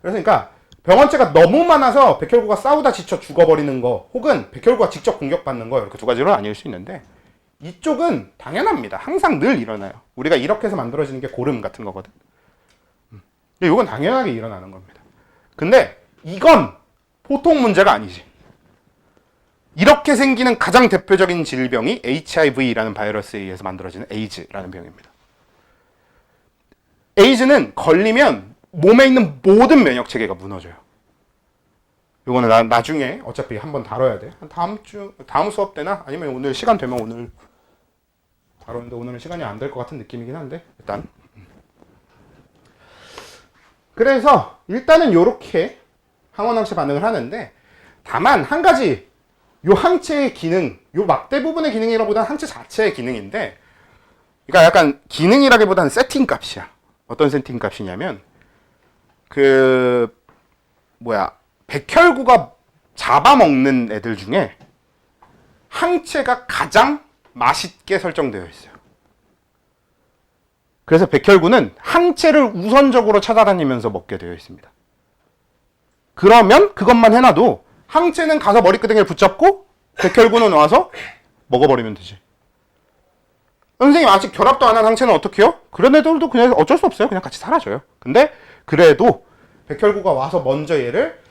그래서 그러니까 병원체가 너무 많아서 백혈구가 싸우다 지쳐 죽어버리는 거 혹은 백혈구가 직접 공격받는 거 이렇게 두 가지로 나뉠 수 있는데 이쪽은 당연합니다. 항상 늘 일어나요. 우리가 이렇게 해서 만들어지는 게 고름 같은 거거든. 이건 당연하게 일어나는 겁니다. 근데 이건 보통 문제가 아니지. 이렇게 생기는 가장 대표적인 질병이 HIV라는 바이러스에 의해서 만들어지는 에이즈라는 병입니다. 에이즈는 걸리면 몸에 있는 모든 면역 체계가 무너져요. 이거는 나중에 어차피 한번 다뤄야 돼. 다음 수업 때나 아니면 오늘 시간 되면 오늘 다루는데 오늘은 시간이 안 될 것 같은 느낌이긴 한데 일단 그래서 일단은 요렇게 항원항체 반응을 하는데 다만 한 가지 요 항체의 기능, 요 막대 부분의 기능이라보다는 항체 자체의 기능인데 그러니까 약간 기능이라기보다는 세팅 값이야. 어떤 세팅 값이냐면 백혈구가 잡아먹는 애들 중에 항체가 가장 맛있게 설정되어 있어요. 그래서 백혈구는 항체를 우선적으로 찾아다니면서 먹게 되어 있습니다. 그러면 그것만 해놔도 항체는 가서 머리끄댕이를 붙잡고 백혈구는 와서 먹어버리면 되지. 선생님 아직 결합도 안 한 항체는 어떻게 해요? 그런 애들도 그냥 어쩔 수 없어요. 그냥 같이 사라져요. 근데 그래도 백혈구가 와서 먼저 얘를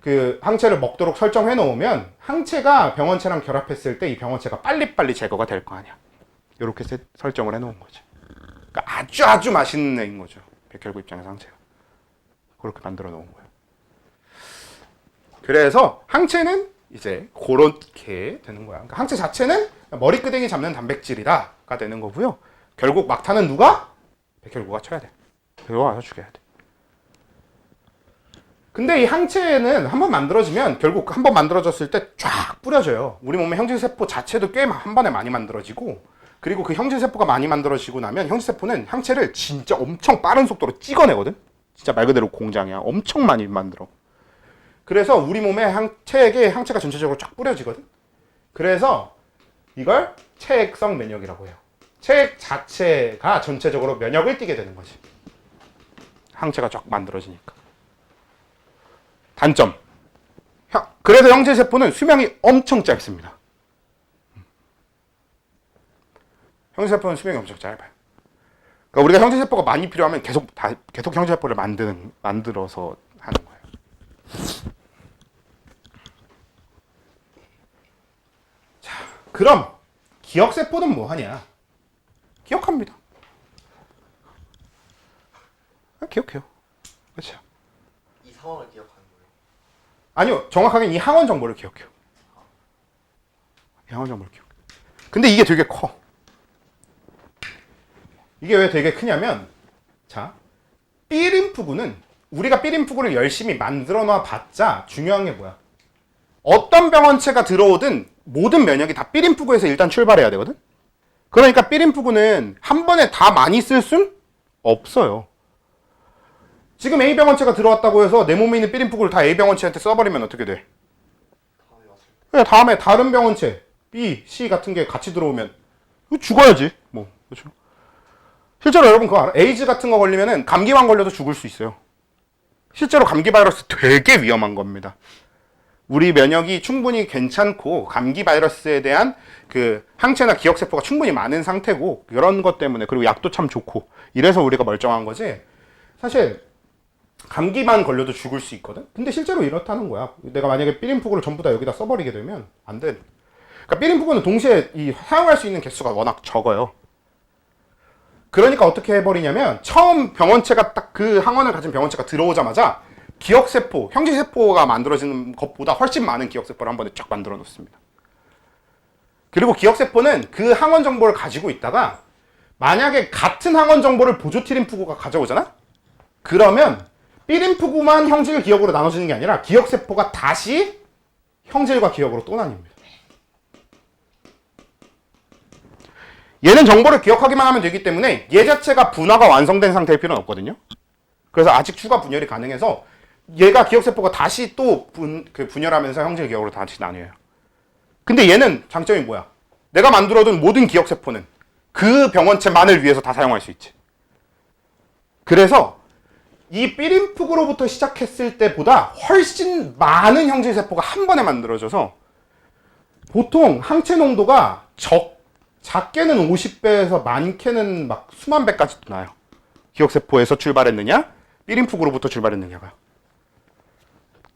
그 항체를 먹도록 설정해 놓으면 항체가 병원체랑 결합했을 때 이 병원체가 빨리빨리 제거가 될 거 아니야. 이렇게 설정을 해 놓은 거지. 그러니까 아주 맛있는 애인 거죠. 백혈구 입장에서 항체가. 그렇게 만들어 놓은 거예요. 그래서 항체는 이제 그렇게 되는 거야. 그러니까 항체 자체는 머리끄댕이 잡는 단백질이다가 되는 거고요. 결국 막타는 누가? 백혈구가 쳐야 돼. 백혈구가 와서 죽여야 돼. 근데 이 항체는 한번 만들어지면 결국 한번 만들어졌을 때 쫙 뿌려져요. 우리 몸의 형질세포 자체도 꽤 한 번에 많이 만들어지고, 그리고 그 형질세포가 많이 만들어지고 나면 형질세포는 항체를 진짜 엄청 빠른 속도로 찍어내거든. 진짜 말 그대로 공장이야. 엄청 많이 만들어. 그래서 우리 몸의 체액에 항체가 전체적으로 쫙 뿌려지거든. 그래서 이걸 체액성 면역이라고 해요. 체액 자체가 전체적으로 면역을 띠게 되는 거지. 항체가 쫙 만들어지니까. 단점. 그래서 형질세포는 수명이 엄청 짧습니다. 형질세포는 수명이 엄청 짧아요. 그러니까 우리가 형질세포가 많이 필요하면 계속 형질세포를 만들어서 하는 거예요. 자, 그럼 기억세포는 뭐 하냐? 기억합니다. 기억해요. 그렇죠. 이 상황을 기억하는 거예요? 아니요, 정확하게 이 항원 정보를 기억해요. 이 항원 정보를 기억해요. 근데 이게 되게 커. 이게 왜 되게 크냐면, 자, B림프구는 우리가 B림프구를 열심히 만들어 놔 봤자 중요한 게 뭐야? 어떤 병원체가 들어오든 모든 면역이 다 B림프구에서 일단 출발해야 되거든? 그러니까 B림프구는 한 번에 다 많이 쓸 순 없어요. 지금 A병원체가 들어왔다고 해서 내 몸에 있는 B림프구를 다 A병원체한테 써버리면 어떻게 돼? 그래, 다음에 다른 병원체 B, C 같은 게 같이 들어오면 죽어야지. 뭐, 그렇죠? 실제로 여러분 그거 알아? 에이즈 같은 거 걸리면은 감기만 걸려도 죽을 수 있어요. 실제로 감기 바이러스 되게 위험한 겁니다. 우리 면역이 충분히 괜찮고 감기 바이러스에 대한 그 항체나 기억세포가 충분히 많은 상태고 이런 것 때문에, 그리고 약도 참 좋고 이래서 우리가 멀쩡한 거지. 사실 감기만 걸려도 죽을 수 있거든. 근데 실제로 이렇다는 거야. 내가 만약에 B림프구를 전부 다 여기다 써버리게 되면 안 돼. 그러니까 B림프구는 동시에 사용할 수 있는 개수가 워낙 적어요. 그러니까 어떻게 해버리냐면 처음 병원체가 딱 그 항원을 가진 병원체가 들어오자마자 기억세포, 형질세포가 만들어지는 것보다 훨씬 많은 기억세포를 한 번에 쫙 만들어 놓습니다. 그리고 기억세포는 그 항원 정보를 가지고 있다가 만약에 같은 항원 정보를 보조 T림프구가 가져오잖아? 그러면 B림프구만 형질 기억으로 나눠지는 게 아니라 기억세포가 다시 형질과 기억으로 또 나뉩니다. 얘는 정보를 기억하기만 하면 되기 때문에 얘 자체가 분화가 완성된 상태일 필요는 없거든요. 그래서 아직 추가 분열이 가능해서 얘가 기억세포가 다시 또 분열하면서 형질 기억으로 다시 나뉘어요. 근데 얘는 장점이 뭐야? 내가 만들어둔 모든 기억세포는 그 병원체만을 위해서 다 사용할 수 있지. 그래서 이 B림프구로부터 시작했을 때보다 훨씬 많은 형질세포가 한 번에 만들어져서 보통 항체 농도가 작게는 50배에서 많게는 막 수만 배까지도 나요. 기억세포에서 출발했느냐, B림프구로부터 출발했느냐가.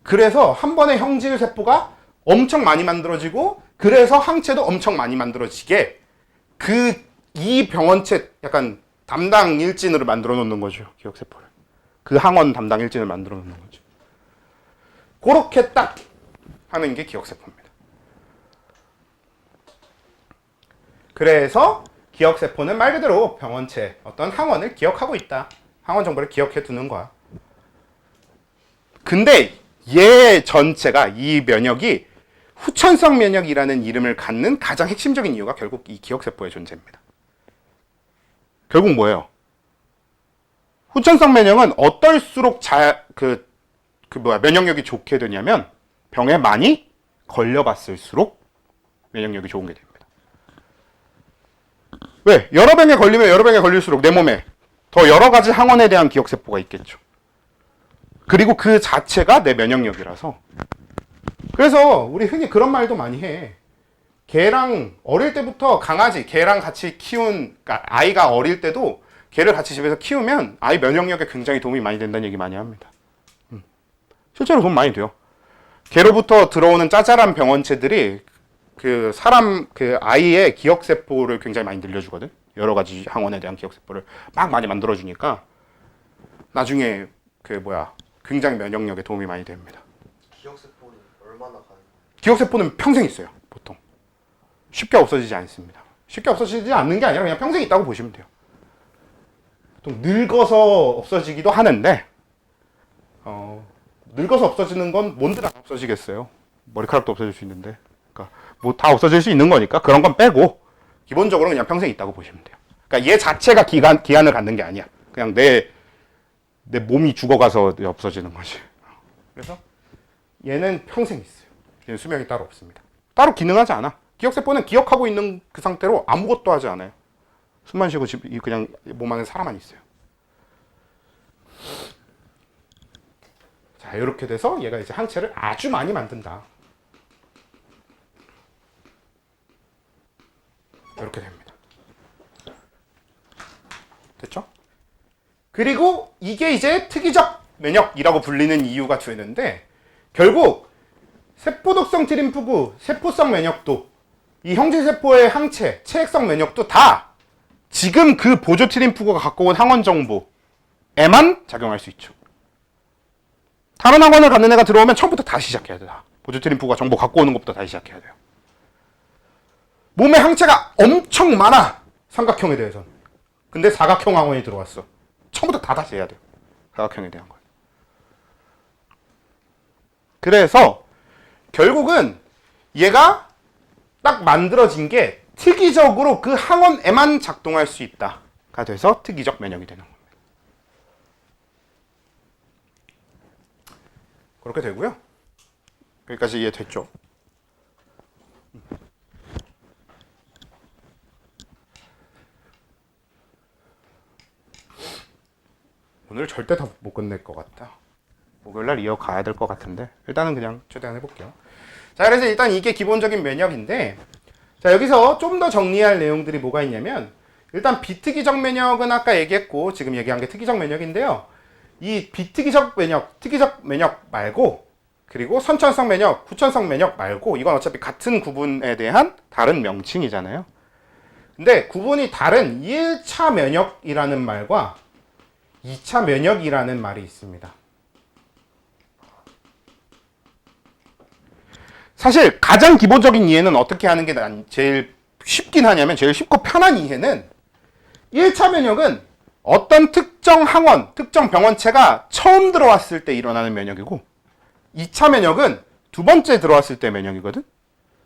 그래서 한 번에 형질세포가 엄청 많이 만들어지고, 그래서 항체도 엄청 많이 만들어지게 이 병원체 약간 담당 일진으로 만들어 놓는 거죠. 기억세포를. 그 항원 담당 일진을 만들어 놓는 거죠. 그렇게 딱 하는 게 기억세포입니다. 그래서 기억세포는 말 그대로 병원체, 어떤 항원을 기억하고 있다. 항원 정보를 기억해 두는 거야. 근데 얘 전체가, 이 면역이 후천성 면역이라는 이름을 갖는 가장 핵심적인 이유가 결국 이 기억세포의 존재입니다. 결국 뭐예요? 후천성 면역은 어떨수록 면역력이 좋게 되냐면 병에 많이 걸려봤을수록 면역력이 좋은 게 됩니다. 왜? 여러 병에 걸리면 여러 병에 걸릴수록 내 몸에 더 여러 가지 항원에 대한 기억세포가 있겠죠. 그리고 그 자체가 내 면역력이라서. 그래서 우리 흔히 그런 말도 많이 해. 개랑 어릴 때부터 강아지, 개랑 같이 그러니까 아이가 어릴 때도 개를 같이 집에서 키우면 아이 면역력에 굉장히 도움이 많이 된다는 얘기 많이 합니다. 실제로 도움 많이 돼요. 개로부터 들어오는 짜잘한 병원체들이 그 사람, 그 아이의 기억세포를 굉장히 많이 늘려주거든. 여러 가지 항원에 대한 기억세포를 막 많이 만들어주니까 나중에 굉장히 면역력에 도움이 많이 됩니다. 기억세포는 얼마나 가는? 기억세포는 평생 있어요, 보통. 쉽게 없어지지 않습니다. 쉽게 없어지지 않는 게 아니라 그냥 평생 있다고 보시면 돼요. 보통 늙어서 없어지기도 하는데, 늙어서 없어지는 건 뭔들 안 없어지겠어요. 머리카락도 없어질 수 있는데. 그러니까 뭐 다 없어질 수 있는 거니까 그런 건 빼고 기본적으로 그냥 평생 있다고 보시면 돼요. 그러니까 얘 자체가 기한을 갖는 게 아니야. 그냥 내 몸이 죽어가서 없어지는 거지. 그래서 얘는 평생 있어요. 얘는 수명이 따로 없습니다. 따로 기능하지 않아. 기억세포는 기억하고 있는 그 상태로 아무것도 하지 않아요. 숨만 쉬고 그냥 몸 안에 살아만 있어요. 자, 이렇게 돼서 얘가 이제 항체를 아주 많이 만든다. 이렇게 됩니다. 됐죠? 그리고 이게 이제 특이적 면역이라고 불리는 이유가 되는데, 결국 세포독성 트림프구, 세포성 면역도, 이 형질세포의 항체, 체액성 면역도 다 지금 그 보조 트림프구가 갖고 온 항원 정보에만 작용할 수 있죠. 다른 항원을 갖는 애가 들어오면 처음부터 다시 시작해야 돼. 보조 트림프구가 정보 갖고 오는 것부터 다시 시작해야 돼요. 몸에 항체가 엄청 많아, 삼각형에 대해서는. 근데 사각형 항원이 들어왔어. 처음부터 다 다시 해야 돼요. 사각형에 대한 걸. 그래서 결국은 얘가 딱 만들어진 게 특이적으로 그 항원에만 작동할 수 있다가 돼서 특이적 면역이 되는 겁니다. 그렇게 되고요. 여기까지 이해됐죠? 오늘 절대 다 못 끝낼 것 같다. 목요일날 이어가야 될 것 같은데 일단은 그냥 최대한 해볼게요. 자, 그래서 일단 이게 기본적인 면역인데, 자, 여기서 좀 더 정리할 내용들이 뭐가 있냐면, 일단 비특이적 면역은 아까 얘기했고 지금 얘기한 게 특이적 면역인데요. 이 비특이적 면역, 특이적 면역 말고, 그리고 선천성 면역, 후천성 면역 말고, 이건 어차피 같은 구분에 대한 다른 명칭이잖아요. 근데 구분이 다른 1차 면역이라는 말과 2차 면역이라는 말이 있습니다. 사실 가장 기본적인 이해는 어떻게 하는 게 제일 쉽긴 하냐면, 제일 쉽고 편한 이해는 1차 면역은 어떤 특정 항원, 특정 병원체가 처음 들어왔을 때 일어나는 면역이고, 2차 면역은 두 번째 들어왔을 때 면역이거든.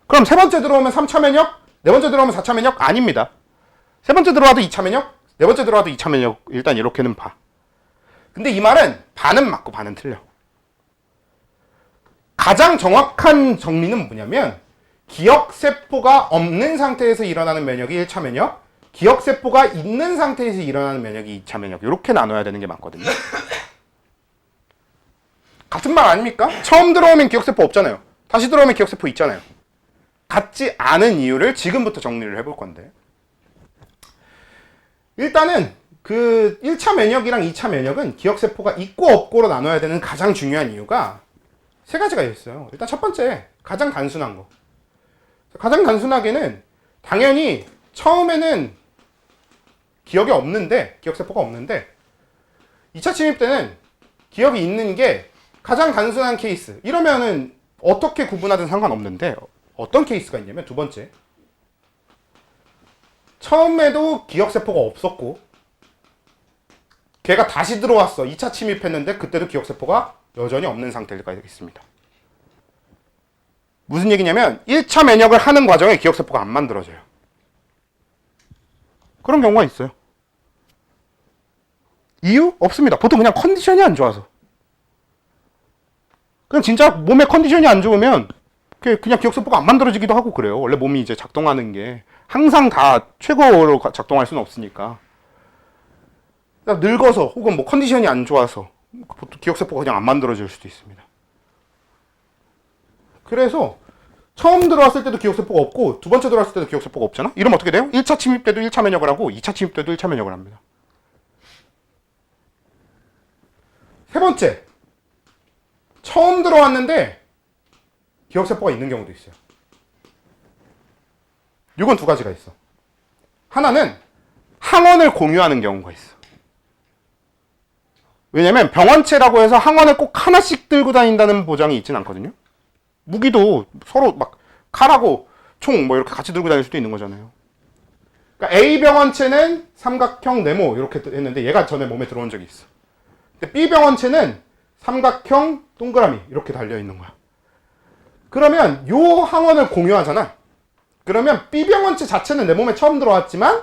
그럼 세 번째 들어오면 3차 면역, 네 번째 들어오면 4차 면역? 아닙니다. 세 번째 들어와도 2차 면역, 네 번째 들어와도 2차 면역. 일단 이렇게는 봐. 근데 이 말은 반은 맞고 반은 틀려. 가장 정확한 정리는 뭐냐면, 기억세포가 없는 상태에서 일어나는 면역이 1차 면역, 기억세포가 있는 상태에서 일어나는 면역이 2차 면역. 이렇게 나눠야 되는 게 맞거든요. 같은 말 아닙니까? 처음 들어오면 기억세포 없잖아요. 다시 들어오면 기억세포 있잖아요. 같지 않은 이유를 지금부터 정리를 해볼 건데, 일단은 그 1차 면역이랑 2차 면역은 기억세포가 있고 없고로 나눠야 되는 가장 중요한 이유가 세 가지가 있어요. 일단 첫 번째, 가장 단순한 거. 가장 단순하게는 당연히 처음에는 기억이 없는데, 기억세포가 없는데 2차 침입 때는 기억이 있는 게 가장 단순한 케이스. 이러면은 어떻게 구분하든 상관없는데, 어떤 케이스가 있냐면, 두 번째, 처음에도 기억세포가 없었고 걔가 다시 들어왔어. 2차 침입했는데 그때도 기억세포가 여전히 없는 상태가 있습니다. 무슨 얘기냐면 1차 면역을 하는 과정에 기억세포가 안 만들어져요. 그런 경우가 있어요. 이유? 없습니다. 보통 그냥 컨디션이 안 좋아서. 그냥 진짜 몸의 컨디션이 안 좋으면 그냥 기억세포가 안 만들어지기도 하고 그래요. 원래 몸이 이제 작동하는 게 항상 다 최고로 작동할 수는 없으니까. 늙어서 혹은 뭐 컨디션이 안 좋아서 보통 기억세포가 그냥 안 만들어질 수도 있습니다. 그래서 처음 들어왔을 때도 기억세포가 없고 두 번째 들어왔을 때도 기억세포가 없잖아? 이러면 어떻게 돼요? 1차 침입 때도 1차 면역을 하고 2차 침입 때도 1차 면역을 합니다. 세 번째, 처음 들어왔는데 기억세포가 있는 경우도 있어요. 이건 두 가지가 있어. 하나는 항원을 공유하는 경우가 있어. 왜냐면 병원체라고 해서 항원을 꼭 하나씩 들고 다닌다는 보장이 있진 않거든요. 무기도 서로 막 칼하고 총 뭐 이렇게 같이 들고 다닐 수도 있는 거잖아요. 그러니까 A 병원체는 삼각형 네모 이렇게 했는데 얘가 전에 몸에 들어온 적이 있어. 근데 B 병원체는 삼각형 동그라미 이렇게 달려 있는 거야. 그러면 요 항원을 공유하잖아. 그러면 B 병원체 자체는 내 몸에 처음 들어왔지만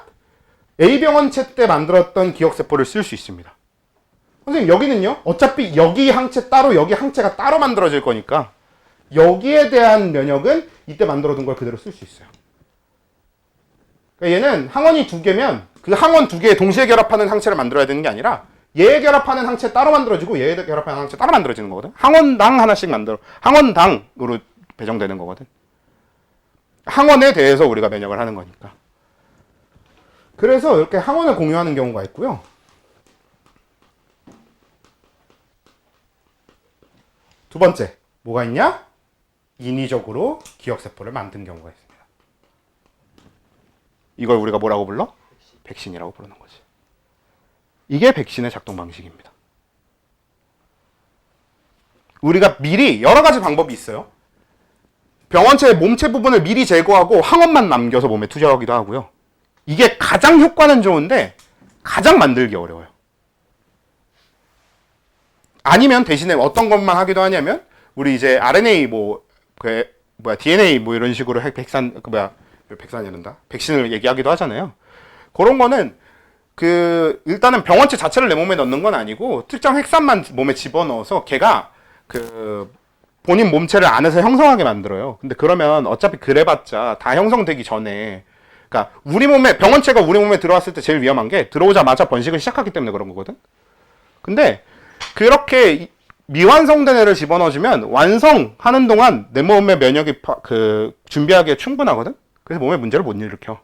A 병원체 때 만들었던 기억세포를 쓸 수 있습니다. 선생님 여기는요. 어차피 여기 항체 따로 여기 항체가 따로 만들어질 거니까 여기에 대한 면역은 이때 만들어둔 걸 그대로 쓸 수 있어요. 그러니까 얘는 항원이 두 개면 그 항원 두 개에 동시에 결합하는 항체를 만들어야 되는 게 아니라 얘에 결합하는 항체 따로 만들어지고 얘에 결합하는 항체 따로 만들어지는 거거든. 항원당 하나씩 항원당으로 배정되는 거거든. 항원에 대해서 우리가 면역을 하는 거니까. 그래서 이렇게 항원을 공유하는 경우가 있고요. 두 번째, 뭐가 있냐? 인위적으로 기억세포를 만든 경우가 있습니다. 이걸 우리가 뭐라고 불러? 백신이라고 부르는 거지. 이게 백신의 작동 방식입니다. 우리가 미리 여러 가지 방법이 있어요. 병원체의 몸체 부분을 미리 제거하고 항원만 남겨서 몸에 투여하기도 하고요. 이게 가장 효과는 좋은데 가장 만들기 어려워요. 아니면 대신에 어떤 것만 하기도 하냐면 우리 이제 RNA DNA 뭐 이런 식으로 백신을 얘기하기도 하잖아요. 그런 거는 일단은 병원체 자체를 내 몸에 넣는 건 아니고 특정 핵산만 몸에 집어넣어서 걔가 본인 몸체를 안에서 형성하게 만들어요. 근데 그러면 어차피 그래봤자 다 형성되기 전에, 그러니까 병원체가 우리 몸에 들어왔을 때 제일 위험한 게 들어오자마자 번식을 시작하기 때문에 그런 거거든. 근데 그렇게 미완성된 애를 집어넣어주면 완성하는 동안 내 몸의 면역이 준비하기에 충분하거든. 그래서 몸에 문제를 못 일으켜.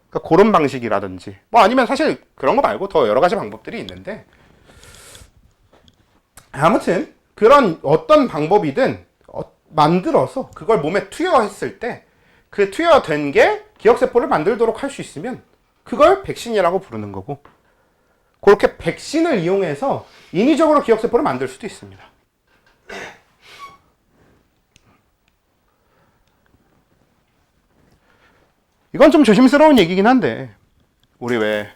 그러니까 그런 방식이라든지 뭐 아니면 사실 그런 거 말고 더 여러 가지 방법들이 있는데, 아무튼 그런 어떤 방법이든 만들어서 그걸 몸에 투여했을 때 그 투여된 게 기억세포를 만들도록 할 수 있으면 그걸 백신이라고 부르는 거고, 그렇게 백신을 이용해서 인위적으로 기억세포를 만들 수도 있습니다. 이건 좀 조심스러운 얘기긴 한데, 우리 왜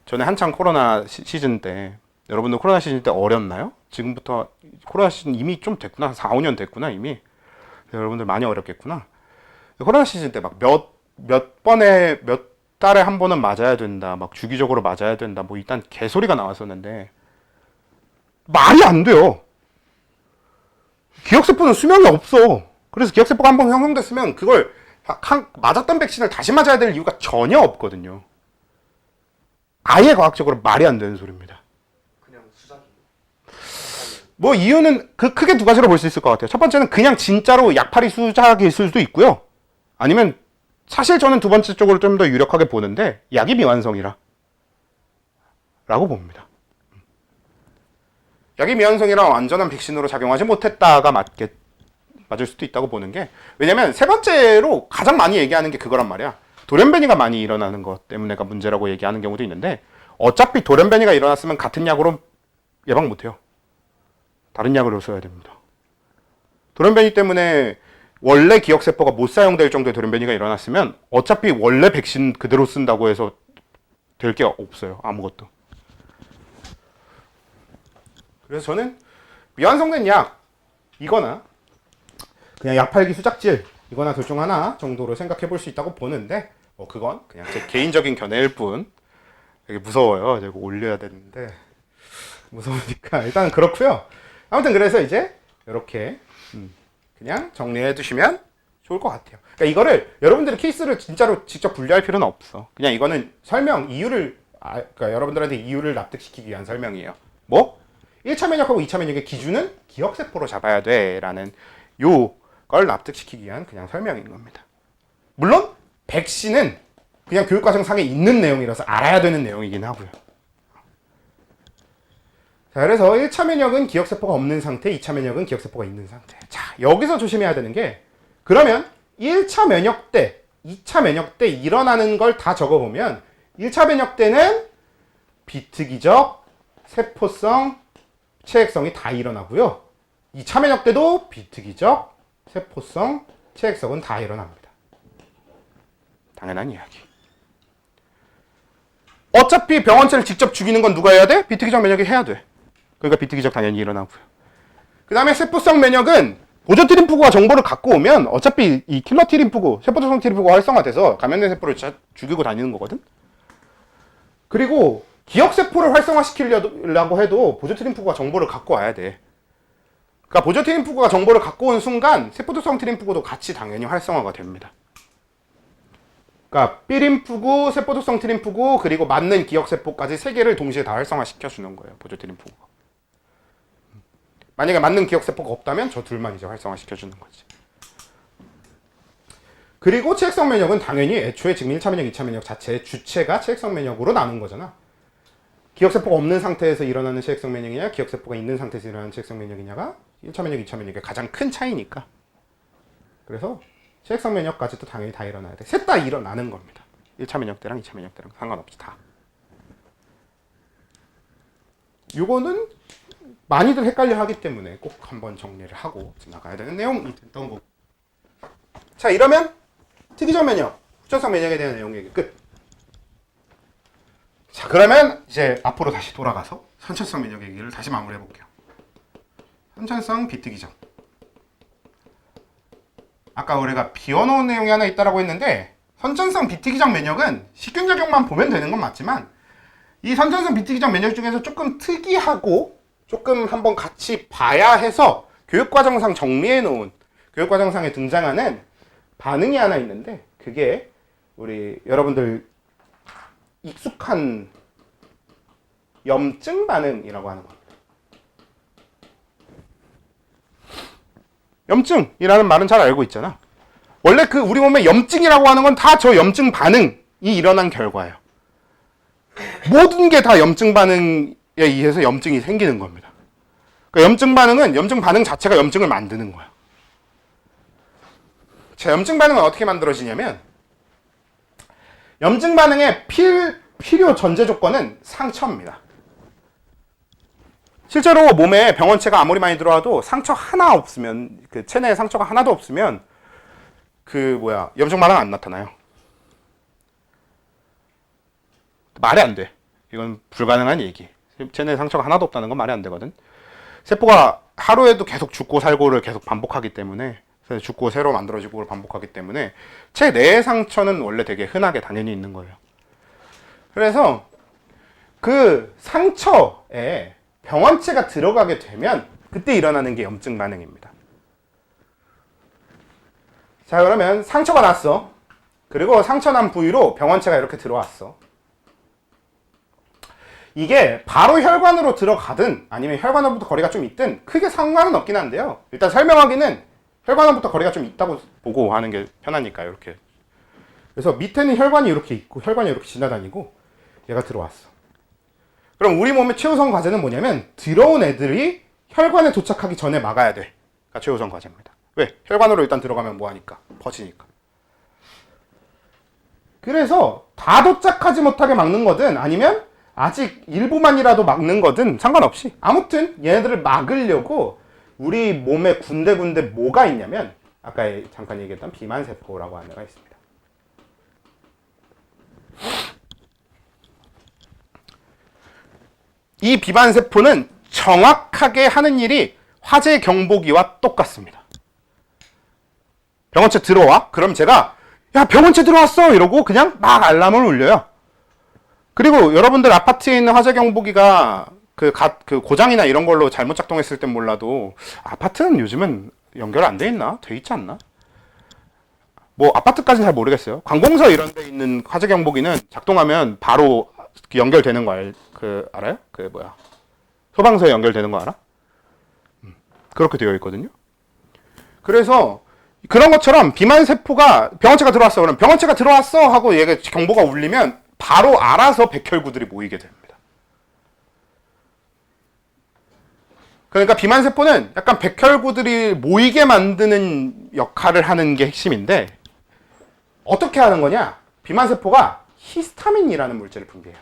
전에 한창 코로나 시즌 때, 여러분들 코로나 시즌 때 어렸나요? 지금부터 코로나 시즌 이미 좀 됐구나. 4, 5년 됐구나 이미. 여러분들 많이 어렵겠구나. 코로나 시즌 때 막 몇 달에 한 번은 맞아야 된다, 막 주기적으로 맞아야 된다, 뭐 일단 개소리가 나왔었는데 말이 안 돼요. 기억세포는 수명이 없어. 그래서 기억세포가 한 번 형성됐으면 그걸 맞았던 백신을 다시 맞아야 될 이유가 전혀 없거든요. 아예 과학적으로 말이 안 되는 소리입니다. 그냥 수작이. 뭐 이유는 크게 두 가지로 볼 수 있을 것 같아요. 첫 번째는 그냥 진짜로 약팔이 수작일 수도 있고요. 아니면 사실 저는 두 번째 쪽으로 좀 더 유력하게 보는데 약이 미완성이라 라고 봅니다. 약이 미완성이라 완전한 백신으로 작용하지 못했다가 맞을 수도 있다고 보는 게, 왜냐면 세 번째로 가장 많이 얘기하는 게 그거란 말이야. 돌연변이가 많이 일어나는 것 때문에가 문제라고 얘기하는 경우도 있는데, 어차피 돌연변이가 일어났으면 같은 약으로 예방 못해요. 다른 약으로 써야 됩니다. 돌연변이 때문에 원래 기억세포가 못 사용될 정도의 돌연변이가 일어났으면 어차피 원래 백신 그대로 쓴다고 해서 될 게 없어요. 아무것도. 그래서 저는 미완성된 약 이거나 그냥 약팔기 수작질 이거나 둘 중 하나 정도로 생각해 볼 수 있다고 보는데, 그건 그냥 제 개인적인 견해일 뿐. 되게 무서워요. 이거 올려야 되는데 무서우니까 일단 그렇고요. 아무튼 그래서 이제 이렇게 그냥 정리해 두시면 좋을 것 같아요. 그러니까 이거를 여러분들이 케이스를 진짜로 직접 분류할 필요는 없어. 그냥 이거는 설명 이유를 그러니까 여러분들한테 이유를 납득시키기 위한 설명이에요. 뭐? 1차 면역하고 2차 면역의 기준은 기억세포로 잡아야 돼 라는 요걸 납득시키기 위한 그냥 설명인 겁니다. 물론 백신은 그냥 교육과정상에 있는 내용이라서 알아야 되는 내용이긴 하고요. 자, 그래서 1차 면역은 기억세포가 없는 상태, 2차 면역은 기억세포가 있는 상태. 자, 여기서 조심해야 되는 게, 그러면 1차 면역 때, 2차 면역 때 일어나는 걸 다 적어보면 1차 면역 때는 비특이적, 세포성, 체액성이 다 일어나고요. 2차 면역 때도 비특이적, 세포성, 체액성은 다 일어납니다. 당연한 이야기. 어차피 병원체를 직접 죽이는 건 누가 해야 돼? 비특이적 면역이 해야 돼. 그러니까 비특이적 당연히 일어나고요. 그 다음에 세포성 면역은 보조트림프구가 정보를 갖고 오면 어차피 이 킬러 트림프구, 세포도성 트림프구가 활성화돼서 감염된 세포를 죽이고 다니는 거거든. 그리고 기억세포를 활성화시키려고 해도 보조트림프구가 정보를 갖고 와야 돼. 그러니까 보조트림프구가 정보를 갖고 온 순간 세포도성 트림프구도 같이 당연히 활성화가 됩니다. 그러니까 B림프구, 세포도성 트림프구, 그리고 맞는 기억세포까지 3개를 동시에 다 활성화시켜주는 거예요. 보조트림프구가. 만약에 맞는 기억세포가 없다면 저 둘만 이제 활성화시켜주는 거지. 그리고 체액성 면역은 당연히 애초에 지금 1차 면역, 2차 면역 자체의 주체가 체액성 면역으로 나눈 거잖아. 기억세포가 없는 상태에서 일어나는 체액성 면역이냐, 기억세포가 있는 상태에서 일어나는 체액성 면역이냐가 1차 면역, 2차 면역의 가장 큰 차이니까. 그래서 체액성 면역까지도 당연히 다 일어나야 돼. 셋 다 일어나는 겁니다. 1차 면역 때랑 2차 면역 때랑 상관없이 다. 요거는 많이들 헷갈려 하기 때문에 꼭 한번 정리를 하고 지나가야 되는 내용이 됐던 거고. 자, 이러면 특이적 면역, 후천성 면역에 대한 내용 얘기 끝. 자, 그러면 이제 앞으로 다시 돌아가서 선천성 면역 얘기를 다시 마무리해 볼게요. 선천성 비특이적. 아까 우리가 비워놓은 내용이 하나 있다라고 했는데, 선천성 비특이적 면역은 식균 작용만 보면 되는 건 맞지만, 이 선천성 비특이적 면역 중에서 조금 특이하고 조금 한번 같이 봐야 해서 교육과정상 정리해 놓은, 교육과정상에 등장하는 반응이 하나 있는데, 그게 우리 여러분들 익숙한 염증 반응이라고 하는 겁니다. 염증이라는 말은 잘 알고 있잖아. 원래 그 우리 몸에 염증이라고 하는 건 다 저 염증 반응이 일어난 결과예요. 모든 게 다 염증 반응에 의해서 염증이 생기는 겁니다. 그러니까 염증 반응은 염증 반응 자체가 염증을 만드는 거예요. 자, 염증 반응은 어떻게 만들어지냐면, 염증 반응의 필요 전제 조건은 상처입니다. 실제로 몸에 병원체가 아무리 많이 들어와도 상처 하나 없으면, 그 체내에 상처가 하나도 없으면 염증 반응 안 나타나요. 말이 안 돼. 이건 불가능한 얘기. 체내에 상처가 하나도 없다는 건 말이 안 되거든. 세포가 하루에도 계속 죽고 살고를 계속 반복하기 때문에, 죽고 새로 만들어지고를 반복하기 때문에 체내의 상처는 원래 되게 흔하게 당연히 있는 거예요. 그래서 그 상처에 병원체가 들어가게 되면 그때 일어나는 게 염증 반응입니다. 자, 그러면 상처가 났어. 그리고 상처 난 부위로 병원체가 이렇게 들어왔어. 이게 바로 혈관으로 들어가든 아니면 혈관으로부터 거리가 좀 있든 크게 상관은 없긴 한데요. 일단 설명하기는 혈관으로부터 거리가 좀 있다고 보고 하는 게 편하니까요. 이렇게. 그래서 밑에는 혈관이 이렇게 있고 혈관이 이렇게 지나다니고 얘가 들어왔어. 그럼 우리 몸의 최우선 과제는 뭐냐면 들어온 애들이 혈관에 도착하기 전에 막아야 돼. 가 최우선 과제입니다. 왜? 혈관으로 일단 들어가면 뭐하니까? 퍼지니까. 그래서 다 도착하지 못하게 막는 거든 아니면 아직 일부만이라도 막는 거든 상관없이 아무튼 얘네들을 막으려고 우리 몸에 군데군데 뭐가 있냐면 아까 잠깐 얘기했던 비만세포라고 하는 애가 있습니다. 이 비만세포는 정확하게 하는 일이 화재 경보기와 똑같습니다. 병원체 들어와? 그럼 제가 야 병원체 들어왔어! 이러고 그냥 막 알람을 울려요. 그리고 여러분들 아파트에 있는 화재 경보기가 그 고장이나 이런 걸로 잘못 작동했을 땐 몰라도 아파트는 요즘은 연결 안 돼 있나? 돼 있지 않나? 뭐 아파트까지는 잘 모르겠어요. 관공서 이런 데 있는 화재 경보기는 작동하면 바로 연결되는 거 알아요? 소방서에 연결되는 거 알아? 그렇게 되어 있거든요. 그래서 그런 것처럼 비만세포가 병원체가 들어왔어. 그럼 병원체가 들어왔어 하고 얘가 경보가 울리면 바로 알아서 백혈구들이 모이게 됩니다. 그러니까 비만세포는 약간 백혈구들이 모이게 만드는 역할을 하는 게 핵심인데 어떻게 하는 거냐? 비만세포가 히스타민이라는 물질을 분비해요.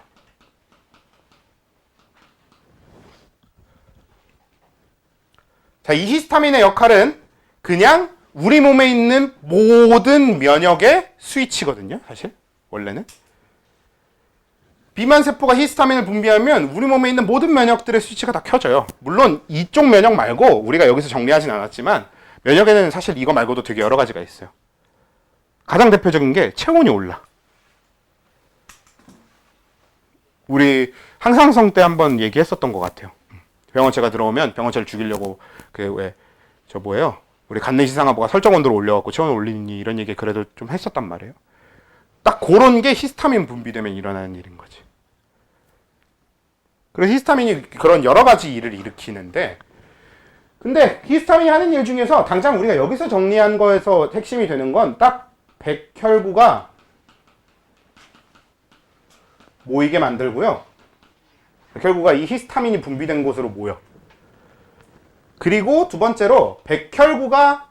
자, 이 히스타민의 역할은 그냥 우리 몸에 있는 모든 면역의 스위치거든요. 사실 원래는 비만세포가 히스타민을 분비하면 우리 몸에 있는 모든 면역들의 스위치가 다 켜져요. 물론 이쪽 면역 말고 우리가 여기서 정리하진 않았지만 면역에는 사실 이거 말고도 되게 여러 가지가 있어요. 가장 대표적인 게 체온이 올라. 우리 항상성 때 한번 얘기했었던 것 같아요. 병원체가 들어오면 병원체를 죽이려고 우리 간내시상하부가 설정 온도를 올려갖고 체온을 올리니 이런 얘기 그래도 좀 했었단 말이에요. 딱 그런 게 히스타민 분비되면 일어나는 일인 거지. 그래서 히스타민이 그런 여러 가지 일을 일으키는데 근데 히스타민이 하는 일 중에서 당장 우리가 여기서 정리한 거에서 핵심이 되는 건 딱 백혈구가 모이게 만들고요. 백혈구가 이 히스타민이 분비된 곳으로 모여. 그리고 두 번째로 백혈구가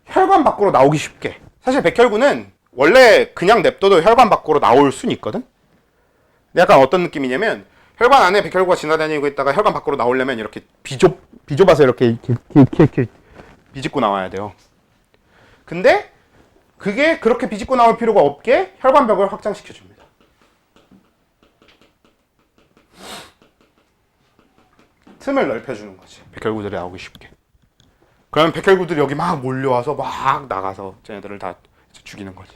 혈관 밖으로 나오기 쉽게. 사실 백혈구는 원래 그냥 냅둬도 혈관 밖으로 나올 수는 있거든. 약간 어떤 느낌이냐면 혈관 안에 백혈구가 지나다니고 있다가 혈관 밖으로 나오려면 이렇게 비좁아서 이렇게 비집고 나와야 돼요. 근데 그게 그렇게 비집고 나올 필요가 없게 혈관벽을 확장시켜 줍니다. 틈을 넓혀주는 거지. 백혈구들이 나오기 쉽게. 그러면 백혈구들이 여기 막 몰려와서 막 나가서 쟤네들을 다 죽이는 거지.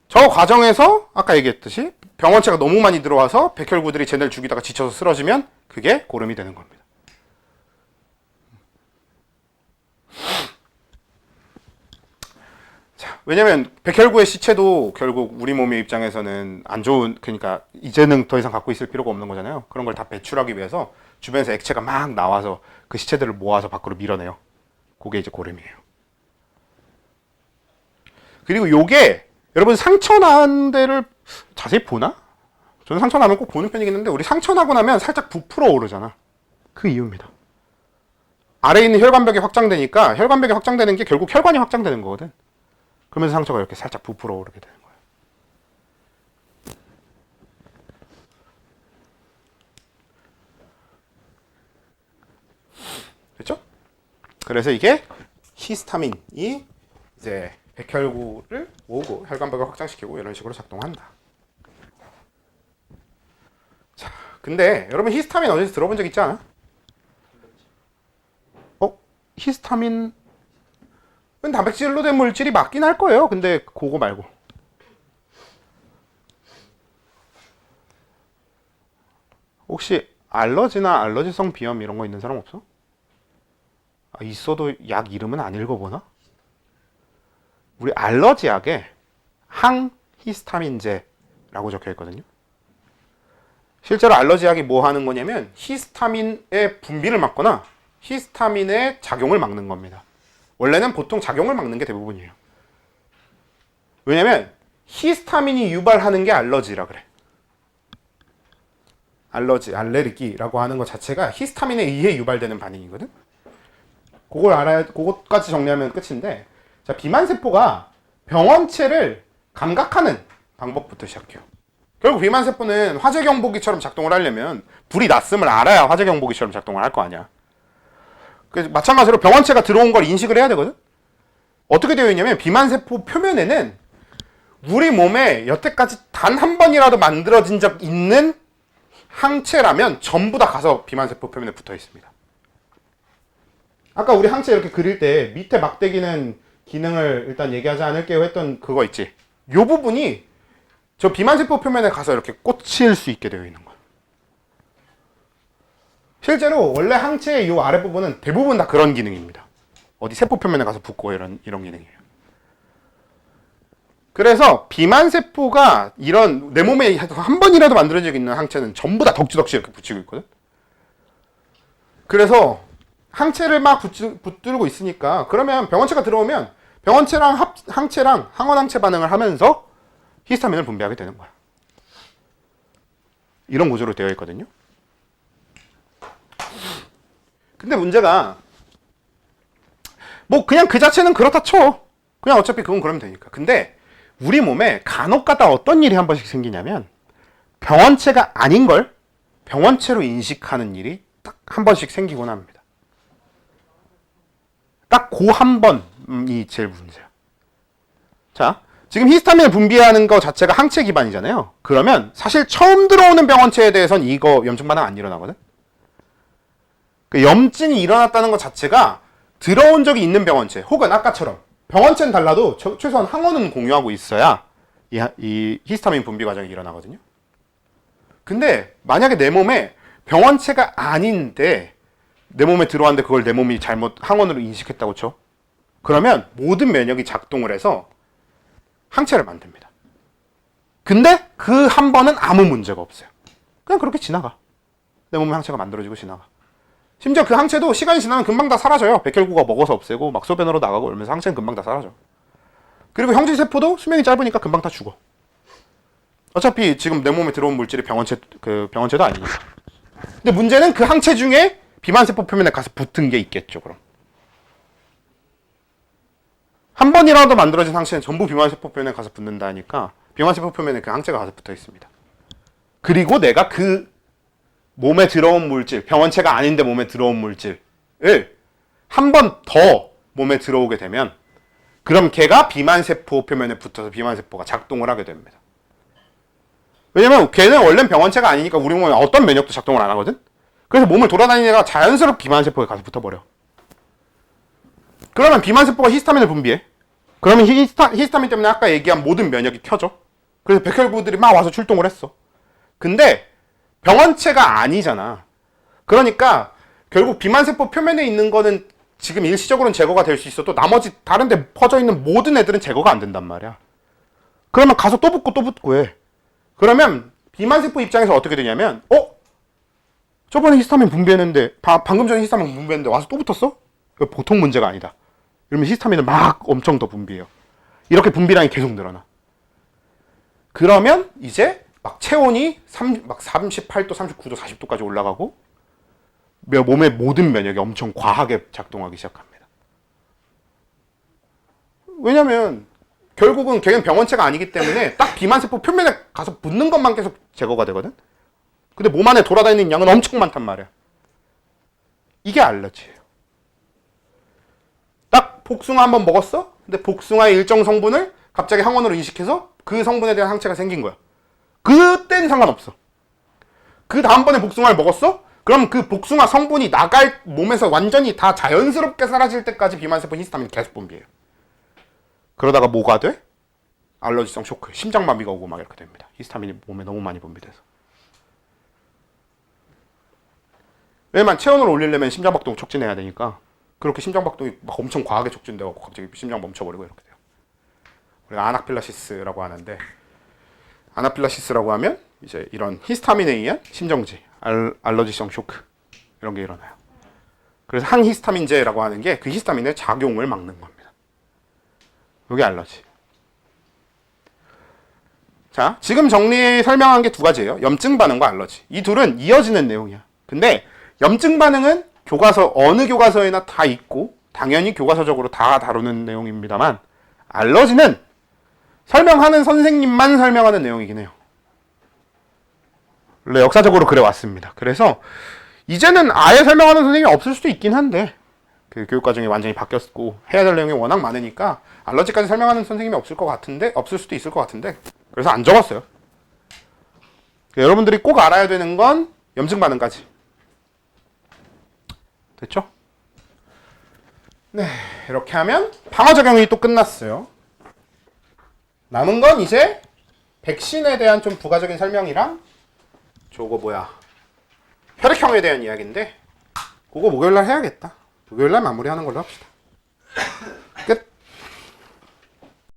저 과정에서 아까 얘기했듯이 병원체가 너무 많이 들어와서 백혈구들이 쟤네를 죽이다가 지쳐서 쓰러지면 그게 고름이 되는 겁니다. 자, 왜냐면 백혈구의 시체도 결국 우리 몸의 입장에서는 안 좋은, 그러니까 이제는 더 이상 갖고 있을 필요가 없는 거잖아요. 그런 걸 다 배출하기 위해서 주변에서 액체가 막 나와서 그 시체들을 모아서 밖으로 밀어내요. 그게 이제 고름이에요. 그리고 요게 여러분 상처 난 데를 자세히 보나? 저는 상처 나면 꼭 보는 편이긴 한데 우리 상처 나고 나면 살짝 부풀어 오르잖아. 그 이유입니다. 아래에 있는 혈관벽이 확장되니까 혈관벽이 확장되는 게 결국 혈관이 확장되는 거거든. 그러면서 상처가 이렇게 살짝 부풀어 오르게 되는 거예요. 됐죠? 그래서 이게 히스타민이 이제 백혈구를 모으고 혈관벽을 확장시키고 이런 식으로 작동한다. 자, 근데 여러분 히스타민 어디서 들어본 적 있지 않아? 히스타민은 단백질로 된 물질이 맞긴 할 거예요. 근데 그거 말고 혹시 알러지나 알러지성 비염 이런 거 있는 사람 없어? 있어도 약 이름은 안 읽어보나? 우리 알러지 약에 항히스타민제라고 적혀 있거든요. 실제로 알러지 약이 뭐 하는 거냐면 히스타민의 분비를 막거나 히스타민의 작용을 막는 겁니다. 원래는 보통 작용을 막는 게 대부분이에요. 왜냐면 히스타민이 유발하는 게 알러지라 그래. 알레르기라고 하는 것 자체가 히스타민에 의해 유발되는 반응이거든. 그걸 알아야, 그것까지 정리하면 끝인데, 자, 비만세포가 병원체를 감각하는 방법부터 시작해요. 결국 비만세포는 화재경보기처럼 작동을 하려면 불이 났음을 알아야 화재경보기처럼 작동을 할 거 아니야. 그래서 마찬가지로 병원체가 들어온 걸 인식을 해야 되거든. 어떻게 되어 있냐면 비만세포 표면에는 우리 몸에 여태까지 단 한 번이라도 만들어진 적 있는 항체라면 전부 다 가서 비만세포 표면에 붙어 있습니다. 아까 우리 항체 이렇게 그릴 때 밑에 막대기는 기능을 일단 얘기하지 않을게요 했던 그거 있지. 요 부분이 저 비만세포 표면에 가서 이렇게 꽂힐 수 있게 되어 있는 거야. 실제로 원래 항체의 요 아랫부분은 대부분 다 그런 기능입니다. 어디 세포 표면에 가서 붙고 이런 기능이에요. 그래서 비만 세포가 이런 내 몸에 한 번이라도 만들어져 있는 항체는 전부 다 덕지덕지 이렇게 붙이고 있거든. 그래서 항체를 막 붙들고 있으니까 그러면 병원체가 들어오면 병원체랑 항체랑 항원항체 반응을 하면서 히스타민을 분비하게 되는 거야. 이런 구조로 되어 있거든요. 근데 문제가 뭐 그냥 그 자체는 그렇다 쳐. 그냥 어차피 그건 그러면 되니까. 근데 우리 몸에 간혹가다 어떤 일이 한 번씩 생기냐면 병원체가 아닌 걸 병원체로 인식하는 일이 딱 한 번씩 생기곤 합니다. 딱 그 한 번이 제일 문제야. 자, 지금 히스타민을 분비하는 거 자체가 항체 기반이잖아요. 그러면 사실 처음 들어오는 병원체에 대해서는 이거 염증 반응 안 일어나거든. 그 염증이 일어났다는 것 자체가 들어온 적이 있는 병원체 혹은 아까처럼 병원체는 달라도 최소한 항원은 공유하고 있어야 이 히스타민 분비 과정이 일어나거든요. 근데 만약에 내 몸에 병원체가 아닌데 내 몸에 들어왔는데 그걸 내 몸이 잘못 항원으로 인식했다고 쳐. 그러면 모든 면역이 작동을 해서 항체를 만듭니다. 근데 그 한 번은 아무 문제가 없어요. 그냥 그렇게 지나가. 내 몸에 항체가 만들어지고 지나가. 심지어 그 항체도 시간이 지나면 금방 다 사라져요. 백혈구가 먹어서 없애고 막 소변으로 나가고 이러면서 항체는 금방 다 사라져. 그리고 형질세포도 수명이 짧으니까 금방 다 죽어. 어차피 지금 내 몸에 들어온 물질이 병원체도 아니니까. 근데 문제는 그 항체 중에 비만세포 표면에 가서 붙은 게 있겠죠. 그럼 한 번이라도 만들어진 항체는 전부 비만세포 표면에 가서 붙는다니까 비만세포 표면에 그 항체가 가서 붙어 있습니다. 그리고 내가 그 몸에 들어온 물질, 병원체가 아닌데 몸에 들어온 물질을 한 번 더 몸에 들어오게 되면 그럼 걔가 비만세포 표면에 붙어서 비만세포가 작동을 하게 됩니다. 왜냐면 걔는 원래는 병원체가 아니니까 우리 몸에 어떤 면역도 작동을 안 하거든? 그래서 몸을 돌아다니는 애가 자연스럽게 비만세포에 가서 붙어버려. 그러면 비만세포가 히스타민을 분비해. 그러면 히스타민 때문에 아까 얘기한 모든 면역이 켜져. 그래서 백혈구들이 막 와서 출동을 했어. 근데 병원체가 아니잖아. 그러니까 결국 비만세포 표면에 있는 거는 지금 일시적으로는 제거가 될 수 있어도 나머지 다른 데 퍼져 있는 모든 애들은 제거가 안 된단 말이야. 그러면 가서 또 붙고 해. 그러면 비만세포 입장에서 어떻게 되냐면 저번에 히스타민 분비했는데 방금 전에 히스타민 분비했는데 와서 또 붙었어? 보통 문제가 아니다. 이러면 히스타민을 막 엄청 더 분비해요. 이렇게 분비량이 계속 늘어나. 그러면 이제 막 체온이 막 38도, 39도, 40도까지 올라가고 몸의 모든 면역이 엄청 과하게 작동하기 시작합니다. 왜냐면 결국은 걔는 병원체가 아니기 때문에 딱 비만세포 표면에 가서 붙는 것만 계속 제거가 되거든. 근데 몸 안에 돌아다니는 양은 엄청 많단 말이야. 이게 알러지예요. 딱 복숭아 한번 먹었어? 근데 복숭아의 일정 성분을 갑자기 항원으로 인식해서 그 성분에 대한 항체가 생긴 거야. 그때는 상관없어. 그 다음번에 복숭아를 먹었어? 그럼 그 복숭아 성분이 나갈 몸에서 완전히 다 자연스럽게 사라질 때까지 비만세포 히스타민이 계속 분비해요. 그러다가 뭐가 돼? 알러지성 쇼크, 심장마비가 오고 막 이렇게 됩니다. 히스타민이 몸에 너무 많이 분비돼서. 왜냐면 체온을 올리려면 심장박동 촉진해야 되니까 그렇게 심장박동이 막 엄청 과하게 촉진되고 갑자기 심장 멈춰버리고 이렇게 돼요. 우리가 아나필라시스라고 하는데 아나필라시스라고 하면 이제 이런 히스타민에 의한 심정지, 알러지성 쇼크 이런 게 일어나요. 그래서 항히스타민제라고 하는 게 그 히스타민의 작용을 막는 겁니다. 이게 알러지. 자, 지금 설명한 게 두 가지예요. 염증 반응과 알러지. 이 둘은 이어지는 내용이야. 근데 염증 반응은 교과서 어느 교과서에나 다 있고 당연히 교과서적으로 다 다루는 내용입니다만 알러지는 설명하는 선생님만 설명하는 내용이긴 해요. 원래 역사적으로 그래 왔습니다. 그래서 이제는 아예 설명하는 선생님이 없을 수도 있긴 한데 그 교육과정이 완전히 바뀌었고 해야 될 내용이 워낙 많으니까 알러지까지 설명하는 선생님이 없을 수도 있을 것 같은데 그래서 안 적었어요. 여러분들이 꼭 알아야 되는 건 염증 반응까지. 됐죠? 네, 이렇게 하면 방어 작용이 또 끝났어요. 남은 건 이제 백신에 대한 좀 부가적인 설명이랑 혈액형에 대한 이야기인데 그거 목요일날 해야겠다. 목요일날 마무리하는 걸로 합시다.